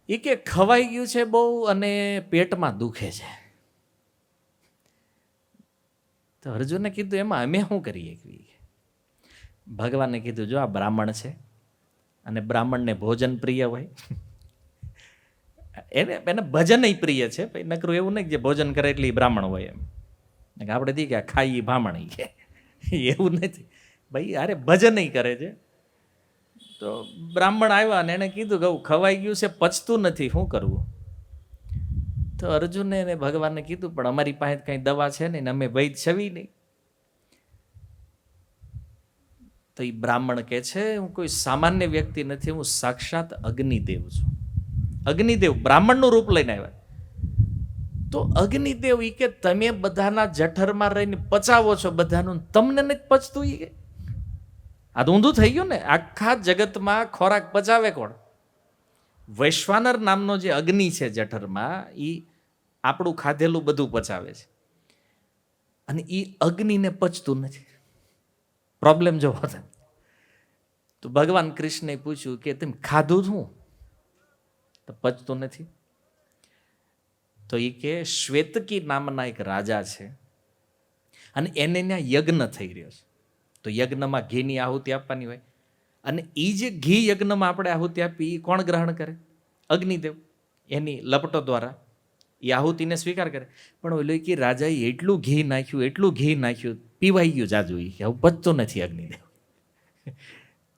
એ કે ખવાઈ ગયું છે બહુ અને પેટમાં દુખે છે. તો અર્જુને કીધું એમાં અમે શું કરીએ? ભગવાને કીધું જો આ બ્રાહ્મણ છે અને બ્રાહ્મણને ભોજન પ્રિય હોય, એને ભજન પ્રિય છે, નકરું એવું નહીં કે જે ભોજન કરે એટલે બ્રાહ્મણ હોય એમ. આપણે દી કે ખાઈ બ્રાહ્મણ કે એવું નથી ભાઈ, અરે ભજન કરે છે. તો બ્રાહ્મણ આવ્યા અને એને કીધું કે ખવાઈ ગયું છે, પચતું નથી, શું કરવું? તો અર્જુને એને ભગવાનને કીધું પણ અમારી પાસે કંઈ દવા છે નહીં, અમે વૈદ છવી નહીં. તો એ બ્રાહ્મણ કહે છે હું કોઈ સામાન્ય વ્યક્તિ નથી, હું સાક્ષાત અગ્નિદેવ છું. અગ્નિદેવ બ્રાહ્મણનું રૂપ લઈને આવ્યા. તો અગ્નિદેવ ઈ કે તમે બધાના જઠરમાં રહીને પચાવો છો બધાનું, તમને નથી પચતું? ઈ કે આ તો ઊંધું થઈ ગયું ને. આખા જગતમાં ખોરાક પચાવે કોણ? વૈશ્વાનર નામનો જે અગ્નિ છે જઠરમાં, એ આપણું ખાધેલું બધું પચાવે છે, અને એ અગ્નિને પચતું નથી. પ્રોબ્લેમ જોવો તમે. તો ભગવાન કૃષ્ણે પૂછ્યું કે તમે ખાધું શું તો પચતું નથી? તો એ કે શ્વેતકી નામના એક રાજા છે અને એને ત્યાં યજ્ઞ થઈ રહ્યો છે. તો યજ્ઞમાં ઘીની આહુતિ આપવાની હોય, અને એ જે ઘી યજ્ઞમાં આપણે આહુતિ આપી એ કોણ ગ્રહણ કરે? અગ્નિદેવ. એની લપટો દ્વારા એ આહુતિને સ્વીકાર કરે. પણ ઓલો કે રાજાએ એટલું ઘી નાખ્યું પીવાઈ ગયું જાજુ, એ કે આવું પચતું નથી અગ્નિદેવ.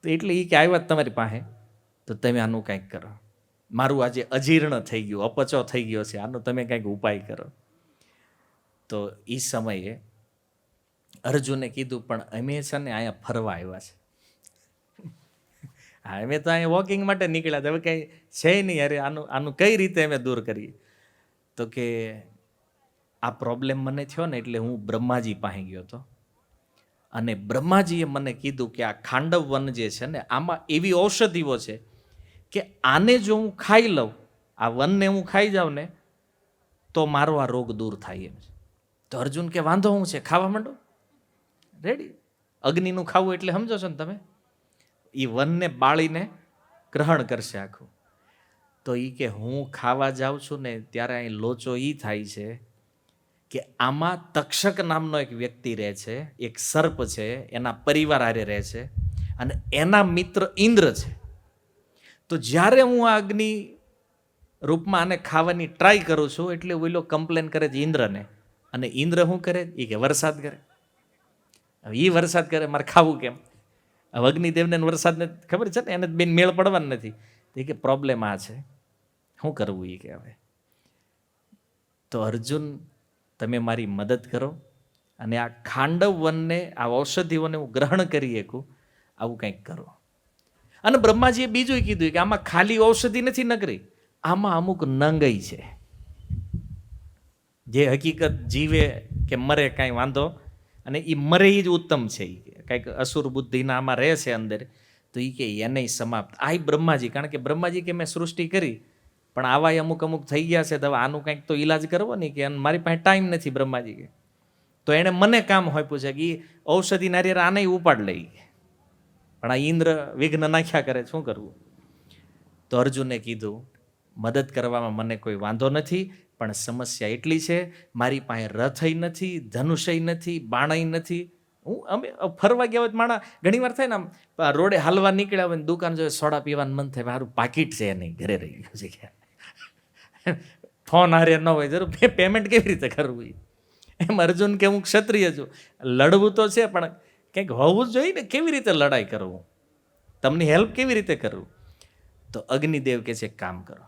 તો એટલે એ કે આવ્યા તમારી પાસે, તો તમે આનું કંઈક કરો. મારું આજે અજીર્ણ થઈ ગયું, અપચો થઈ ગયો છે, આનો તમે કંઈક ઉપાય કરો. તો એ સમયે અર્જુને કીધું પણ અમે છે ને અહીંયા ફરવા આવ્યા છે. હા, અમે તો અહીંયા વોકિંગ માટે નીકળ્યા હતા, હવે કંઈ છે નહીં, અરે આનું કઈ રીતે અમે દૂર કરીએ? તો કે આ પ્રોબ્લેમ મને થયો ને એટલે હું બ્રહ્માજી પાસે ગયો હતો, અને બ્રહ્માજીએ મને કીધું કે આ ખાંડવ વન જે છે ને આમાં એવી ઔષધિઓ છે કે આને જો હું ખાઈ લઉં, આ વનને હું ખાઈ જાઉં ને તો મારો આ રોગ દૂર થાય એમ છે. તો અર્જુન કે વાંધો શું છે, ખાવા માંડો, રેડી. અગ્નિનું ખાવું એટલે સમજો છો ને તમે, એ વનને બાળીને ગ્રહણ કરશે આખું. તો એ કે હું ખાવા જાઉં છું ને ત્યારે અહીં લોચો એ થાય છે કે આમાં તક્ષક નામનો એક વ્યક્તિ રહે છે, એક સર્પ છે, એના પરિવાર હારે રહે છે, અને એના મિત્ર ઇન્દ્ર છે. તો જ્યારે હું આ અગ્નિ રૂપમાં આને ખાવાની ટ્રાય કરું છું એટલે ઓલો કમ્પ્લેન કરે છે ઇન્દ્રને, અને ઇન્દ્ર શું કરે? એ કે વરસાદ કરે. હવે એ વરસાદ કરે, મારે ખાવું કેમ? હવે અગ્નિદેવને વરસાદને ખબર છે ને, એને બેન મેળ પડવાનું નથી. એ કે પ્રોબ્લેમ આ છે, શું કરવું? એ કે હવે તો અર્જુન તમે મારી મદદ કરો અને આ ખાંડવ વનને, આ ઔષધિઓને હું ગ્રહણ કરી શકું, આવું કંઈક કરો. અને બ્રહ્માજીએ બીજું કીધું કે આમાં ખાલી ઔષધિ નથી નકરી, આમાં અમુક નંગઈ છે, જે હકીકત જીવે કે મરે કાંઈ વાંધો, અને એ મરે એ જ ઉત્તમ છે. એ કાંઈક અસુર બુદ્ધિના આમાં રહે છે અંદર, તો એ કે એને સમાપ્ત. આ બ્રહ્માજી, કારણ કે બ્રહ્માજી કે મેં સૃષ્ટિ કરી પણ આવા અમુક થઈ ગયા છે, તો આનું કંઈક તો ઈલાજ કરવો નહીં, કે મારી પાસે ટાઈમ નથી બ્રહ્માજી કે. તો એણે મને કામ હોય પૂછે કે એ ઔષધિ નારિયેળ આને ઉપાડ લઈ, પણ આ ઇન્દ્ર વિઘ્ન નાખ્યા કરે, શું કરવું? તો અર્જુને કીધું મદદ કરવામાં મને કોઈ વાંધો નથી, પણ સમસ્યા એટલી છે મારી પાસે રથય નથી, ધનુષય નથી, બાણય નથી. અમે ફરવા ગયા હોય માણા ઘણી વાર થાય ને, આમ રોડે હાલવા નીકળ્યા હોય ને દુકાન જોઈએ સોડા પીવાનું મન થાય, મારું પાકીટ છે નહીં, ઘરે રહી ગયું છે, ફોન હારે ન હોય, જરૂર પેમેન્ટ કેવી રીતે કરવું? એમ અર્જુન કે હું ક્ષત્રિય છું, લડવું તો છે પણ કંઈક હોવું જ જોઈએ ને, કેવી રીતે લડાઈ કરવું, તમને હેલ્પ કેવી રીતે કરવું? તો અગ્નિદેવ કે છે કામ કરો,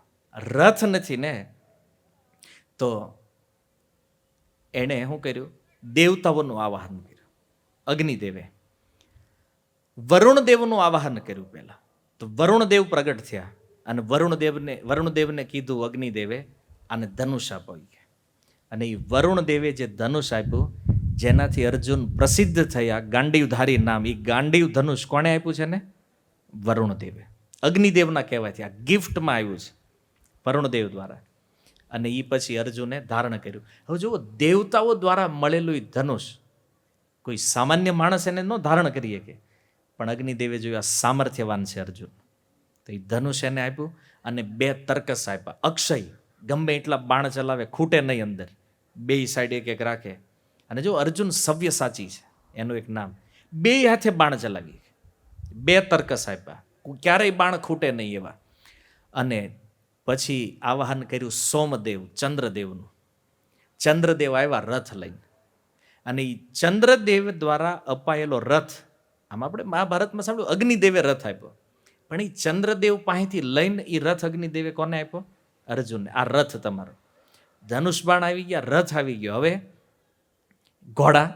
રથ નથી ને. તો એણે શું કર્યું? દેવતાઓનું આવાહન કર્યું. અગ્નિદેવે વરુણદેવનું આવાહન કર્યું પહેલા. તો વરુણદેવ પ્રગટ થયા અને વરુણદેવને કીધું અગ્નિદેવે આને ધનુષ આપો. અને એ વરુણદેવે જે ધનુષ આપ્યું, જેનાથી અર્જુન પ્રસિદ્ધ થયા, ગાંડીવધારી નામ, એ ગાંડીવ ધનુષ કોણે આપ્યું છે ને? વરુણદેવે. અગ્નિદેવના કહેવાથી આ ગિફ્ટમાં આવ્યું છે વરુણદેવ દ્વારા. અને એ પછી અર્જુને ધારણ કર્યું. હવે જુઓ, દેવતાઓ દ્વારા મળેલું એ ધનુષ કોઈ સામાન્ય માણસ એને ન ધારણ કરી શકે, પણ અગ્નિદેવે જોયું આ સામર્થ્યવાન છે અર્જુન, તો એ ધનુષ એને આપ્યું. અને 2 તર્કસ આપ્યા, અક્ષય, ગમે એટલા બાણ ચલાવે ખૂટે નહીં અંદર, 2 સાઈડ એક એક રાખે. અને જો અર્જુન સવ્ય સાચી છે એનું એક નામ, 2 હાથે બાણ ચલાવી, 2 તર્કસ આપ્યા, ક્યારેય બાણ ખૂટે નહીં એવા. અને પછી આવાહન કર્યું સોમદેવ ચંદ્રદેવનું. ચંદ્રદેવ આવ્યા રથ લઈને, અને એ ચંદ્રદેવ દ્વારા અપાયેલો રથ, આમ આપણે મહાભારતમાં સાંભળ્યું અગ્નિદેવે રથ આપ્યો, પણ એ ચંદ્રદેવ પાસેથી લઈને એ રથ અગ્નિદેવે કોને આપ્યો? અર્જુનને. આ રથ તમારો. ધનુષબાણ આવી ગયા, રથ આવી ગયો. હવે ઘોડા,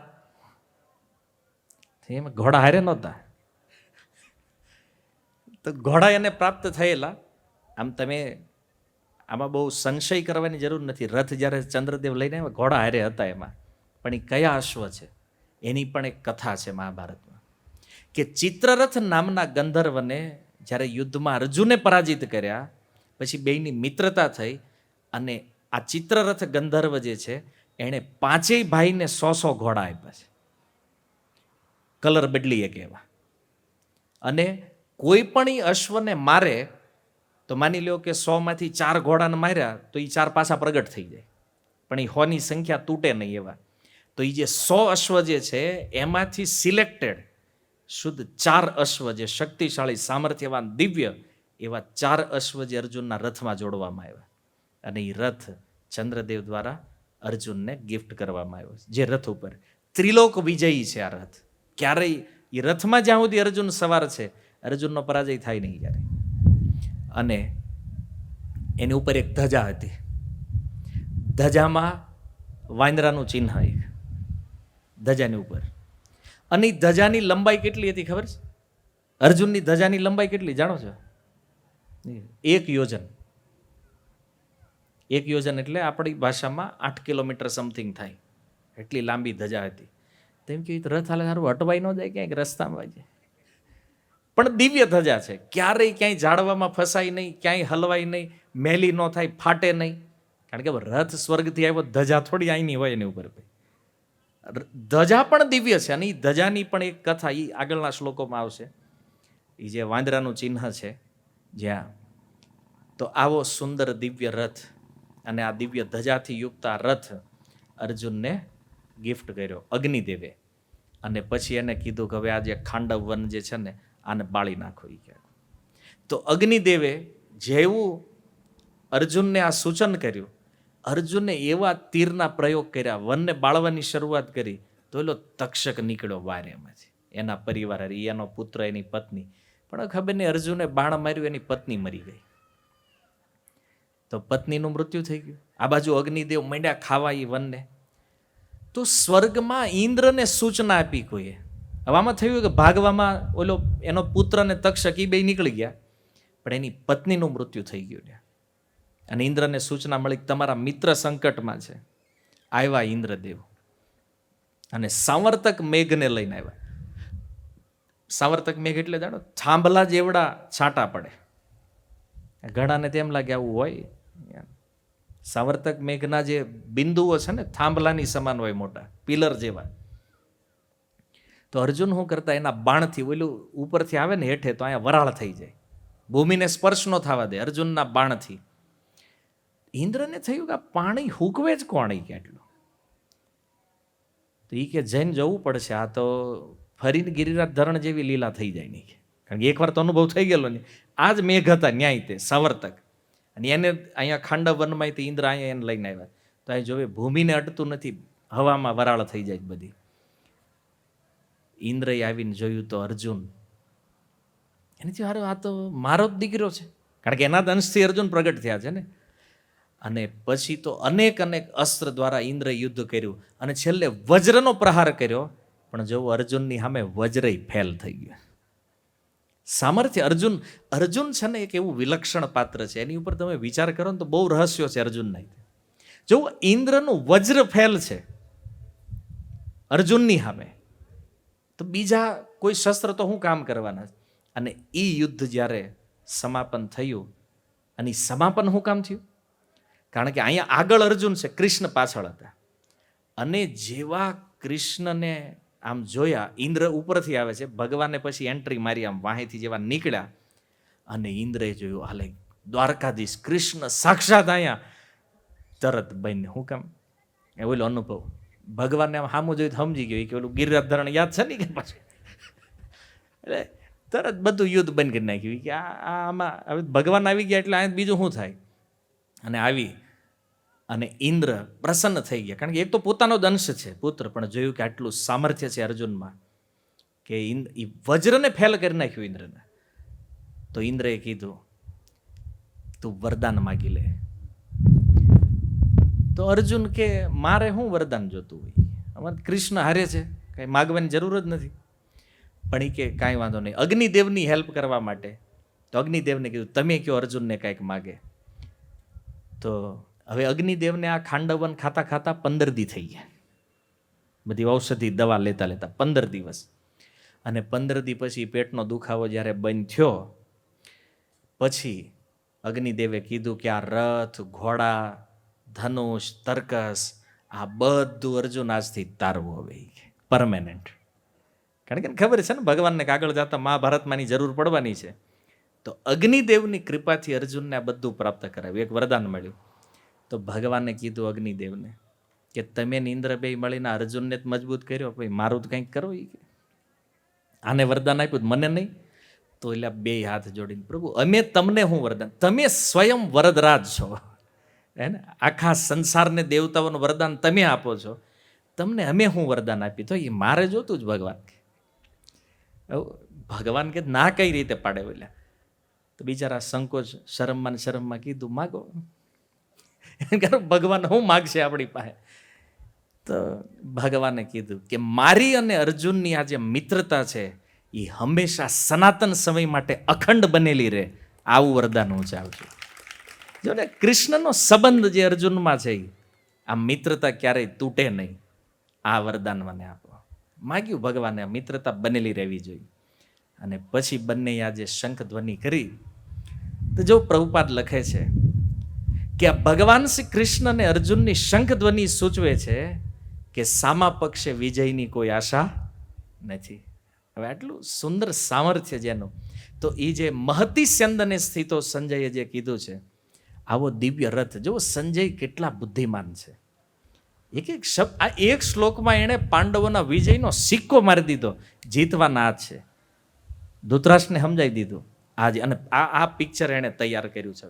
એમ ઘોડા હારે નહોતા, તો ઘોડા એને પ્રાપ્ત થયેલા. આમ તમે આમાં બહુ સંશય કરવાની જરૂર નથી. રથ જ્યારે ચંદ્રદેવ લઈને આવ્યા, ઘોડા હારે હતા એમાં. પણ એ કયા અશ્વ છે એની પણ એક કથા છે મહાભારતમાં, કે ચિત્રરથ નામના ગંધર્વને જ્યારે યુદ્ધમાં અર્જુને પરાજિત કર્યા, પછી બેયની મિત્રતા થઈ, અને આ ચિત્રરથ ગંધર્વ જે છે એણે 5 ભાઈને 100 ઘોડા આપ્યા છે, કલર બદલી એક એવા. અને કોઈ પણ એ અશ્વને મારે તો માની લો કે 100માંથી 4 ઘોડાને માર્યા તો એ 4 પાછા પ્રગટ થઈ જાય, પણ એ 100ની સંખ્યા તૂટે નહીં એવા. તો એ જે 100 અશ્વ જે છે એમાંથી સિલેક્ટેડ શુદ્ધ 4 અશ્વ, જે શક્તિશાળી સામર્થ્યવાન દિવ્ય એવા 4 અશ્વ જે અર્જુનના રથમાં જોડવામાં આવ્યા. અને એ રથ ચંદ્રદેવ દ્વારા અર્જુનને ગિફ્ટ કરવામાં આવ્યો છે. જે રથ ઉપર ત્રિલોક વિજયી છે આ રથ. ક્યારેય એ રથમાં જ્યાં સુધી અર્જુન સવાર છે, અર્જુનનો પરાજય થાય નહીં ક્યારે. અને એની ઉપર એક ધજા હતી, ધજામાં વાંદરાનું ચિહ્ન એક ધજાની ઉપર. અને ધજાની લંબાઈ કેટલી હતી ખબર છે? અર્જુનની ધજાની લંબાઈ કેટલી જાણો છો? 1 યોજન. 1 યોજન એટલે આપણી ભાષામાં 8 કિલોમીટર સમથિંગ થાય, એટલી લાંબી ધજા હતી. તેમ કે રથ હાલે સારું અટવાઈ ન જાય ક્યાંક રસ્તામાં જાય. પણ દિવ્ય ધજા છે, ક્યારેય ક્યાંય ઝાડવામાં ફસાય નહીં, ક્યાંય હલવાય નહીં, મેલી ન થાય, ફાટે નહીં. કારણ કે રથ સ્વર્ગથી આવ્યો, ધજા થોડી અહીંની હોય એની ઉપર. ધજા પણ દિવ્ય છે. અને એ ધજાની પણ એક કથા એ આગળના શ્લોકોમાં આવશે. એ જે વાંદરાનું ચિહ્ન છે જ્યાં, તો આવો સુંદર દિવ્ય રથ અને આ દિવ્ય ધજાથી યુક્ત આ રથ અર્જુનને ગિફ્ટ કર્યો અગ્નિદેવે. અને પછી એને કીધું કે હવે આ જે ખાંડવ વન જે છે ને આને બાળી નાખો. એ કહે તો અગ્નિદેવે જેવું અર્જુનને આ સૂચન કર્યું, અર્જુને એવા તીરના પ્રયોગ કર્યા, વનને બાળવાની શરૂઆત કરી, તો એલો તક્ષક નીકળ્યો બહાર એમાંથી, એના પરિવાર, એનો પુત્ર, એની પત્ની. પણ ખબર નહીં અર્જુને બાણ માર્યું, એની પત્ની મરી ગઈ. તો પત્નીનું મૃત્યુ થઈ ગયું. આ બાજુ અગ્નિદેવ મંડ્યા ખાવા એ વનને. તો સ્વર્ગમાં ઇન્દ્રને સૂચના આપી કોઈએ. હવે આમાં થયું કે ભાગવામાં ઓલો એનો પુત્ર ને તક્ષક એ બે નીકળી ગયા, પણ એની પત્નીનું મૃત્યુ થઈ ગયું. અને ઇન્દ્રને સૂચના મળી કે તમારા મિત્ર સંકટમાં છે. આવ્યા ઇન્દ્રદેવ અને સાવર્તક મેઘને લઈને આવ્યા. સાવર્તક મેઘ એટલે જાણો, થાંભલા જેવડા છાંટા પડે. ઘણાને તેમ લાગે આવું હોય. સાવર્તક મેઘના જે બિંદુઓ છે ને થાંભલાની સમાન હોય, મોટા પિલર જેવા. તો અર્જુન શું કરતા, એના બાણથી ઓલું ઉપરથી આવે ને હેઠે, તો અહીંયા વરાળ થઈ જાય, ભૂમિને સ્પર્શ ન થવા દે અર્જુનના બાણથી. ઇન્દ્રને થયું કે આ પાણી હુકવે જ કોણ કે એટલું. તો એ કે જઈને જવું પડશે, આ તો ફરીને ગિરિરાજ ધરણ જેવી લીલા થઈ જાય નહીં. કારણ કે એકવાર તો અનુભવ થઈ ગયેલો ને. આ જ મેઘ હતા ન્યાય તે સાવર્તક, અને એને અહીંયા ખાંડવ વનમાંથી ઇન્દ્ર અહીંયા એને લઈને આવ્યા. તો અહીં જોવે ભૂમિને અટતું નથી, હવામાં વરાળ થઈ જાય બધી. ઇન્દ્રએ આવીને જોયું તો અર્જુન, એને થયું હારે આ તો મારો જ દીકરો છે, કારણ કે એના જ અંશથી અર્જુન પ્રગટ થયા છે ને. અને પછી તો અનેક અસ્ત્ર દ્વારા ઇન્દ્રએ યુદ્ધ કર્યું, અને છેલ્લે વજ્રનો પ્રહાર કર્યો. પણ જો અર્જુનની સામે વજ્ર ફેલ થઈ ગયો. સામર્થ્ય અર્જુન છે ને એક એવું વિલક્ષણ પાત્ર છે, એની ઉપર તમે વિચાર કરો ને તો બહુ રહસ્યો છે અર્જુનના. જો ઇન્દ્રનું વજ્ર ફેલ છે અર્જુનની સામે, તો બીજા કોઈ શસ્ત્ર તો શું કામ કરવાના. અને એ યુદ્ધ જ્યારે સમાપન થયું, અને સમાપન શું કામ થયું? કારણ કે અહીંયા આગળ અર્જુન છે, કૃષ્ણ પાછળ હતા. અને જેવા કૃષ્ણને આમ જોયા, ઇન્દ્ર ઉપરથી આવે છે, ભગવાને પછી એન્ટ્રી મારી આમ વાહેથી જેવા નીકળ્યા, અને ઇન્દ્રએ જોયું હાલે દ્વારકાધીશ કૃષ્ણ સાક્ષાત અહીંયા, તરત બનને શું કામ એ ઓલો અનુભવ ભગવાનને આમ સામું જોયું સમજી ગયો કે ઓલું ગિરિરાજ ધરણ યાદ છે ને કે પાછું. એટલે તરત બધું યુદ્ધ બંધ કરી નાખ્યું કે આમાં હવે ભગવાન આવી ગયા એટલે આ બીજું શું થાય. અને આવી અને ઇન્દ્ર પ્રસન્ન થઈ ગયા, કારણ કે એક તો પોતાનો જ અંશ છે પુત્ર, પણ જોયું કે આટલું સામર્થ્ય છે અર્જુનમાં કે વજ્રને ફેલ કરી નાખ્યું ઇન્દ્રને. તો ઇન્દ્રએ કીધું તું વરદાન માગી લે. તો અર્જુન કે મારે શું વરદાન જોતું હોય, અમારે કૃષ્ણ હારે છે, કાંઈ માગવાની જરૂર જ નથી. પણ એ કે કાંઈ વાંધો નહીં, અગ્નિદેવની હેલ્પ કરવા માટે. તો અગ્નિદેવને કીધું તમે કયો અર્જુનને કાંઈક માગે. તો હવે અગ્નિદેવને આ ખાંડવન ખાતા ખાતા 15 દી થઈ ગયા, બધી ઔષધિ દવા લેતા લેતા 15 દિવસ. અને 15 દી પછી પેટનો દુખાવો જ્યારે બંધ થયો પછી અગ્નિદેવે કીધું કે આ રથ, ઘોડા, ધનુષ, તર્કસ આ બધું અર્જુન આજથી તારવું હવે પરમેનન્ટ. કારણ કે ખબર છે ને ભગવાનને આગળ જતા મહાભારતમાંની જરૂર પડવાની છે. તો અગ્નિદેવની કૃપાથી અર્જુનને આ બધું પ્રાપ્ત કરાવ્યું, એક વરદાન મળ્યું. તો ભગવાને કીધું અગ્નિદેવને કે તમે ઇન્દ્ર બે મળીને અર્જુનને જ મજબૂત કર્યો, ભાઈ મારું તો કંઈક કરો. આને વરદાન આપ્યું મને નહીં. તો એટલે બે હાથ જોડીને પ્રભુ અમે તમને હું વરદાન, તમે સ્વયં વરદરાજ છો હે ને, આખા સંસારને દેવતાઓનું વરદાન તમે આપો છો, તમને અમે હું વરદાન આપી. તો એ મારે જોતું જ ભગવાન. ભગવાન કે ના કઈ રીતે પાડે બોલ્યા. તો બિચારા સંકોચ શરમમાં કીધું માગો. ભગવાન શું માગશે આપણી પાસે. તો ભગવાને કીધું કે મારી અને અર્જુનની આ જે મિત્રતા છે એ હંમેશા સનાતન સમય માટે અખંડ બનેલી રહે, આવું વરદાન હું ચાહું છું. જો ને કૃષ્ણનો સંબંધ જે અર્જુનમાં છે આ મિત્રતા ક્યારેય તૂટે નહીં, આ વરદાન મને આપો. માગ્યું ભગવાને, આ મિત્રતા બનેલી રહેવી જોઈએ. અને પછી બંને આજે શંખ ધ્વનિ કરી. તો જો પ્રભુપાદ લખે છે કે આ ભગવાન શ્રી કૃષ્ણ અને અર્જુનની શંખ ધ્વનિ સૂચવે છે કે સામા પક્ષે વિજયની કોઈ આશા નથી. હવે આટલું સુંદર સામર્થ્ય જેનું, તો એ જે મહતી સ્યંદને સ્થિતો સંજયે જે કીધું છે, આવો દિવ્ય રથ જો સંજય કેટલા બુદ્ધિમાન છે. એક એક શબ્દ, આ એક શ્લોકમાં એણે પાંડવોના વિજયનો સિક્કો મારી દીધો, જીતવાના આ છે. ધૃતરાષ્ટ્રને સમજાવી દીધું આજે, અને આ પિક્ચર એણે તૈયાર કર્યું છે.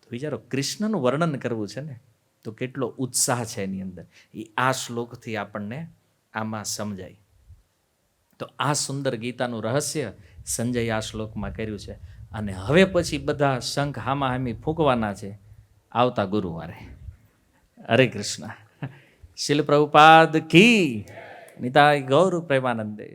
તો વિચારો કૃષ્ણનું વર્ણન કરવું છે ને, તો કેટલો ઉત્સાહ છે એની અંદર, એ આ શ્લોકથી આપણને આમાં સમજાય. તો આ સુંદર ગીતાનું રહસ્ય સંજય આ શ્લોકમાં કર્યું છે. અને હવે પછી બધા શંખ હામાહામી ફૂંકવાના છે આવતા ગુરુવારે. હરે કૃષ્ણ. શીલ પ્રભુપાદ કી નિતાય ગૌર પ્રેમાનંદે.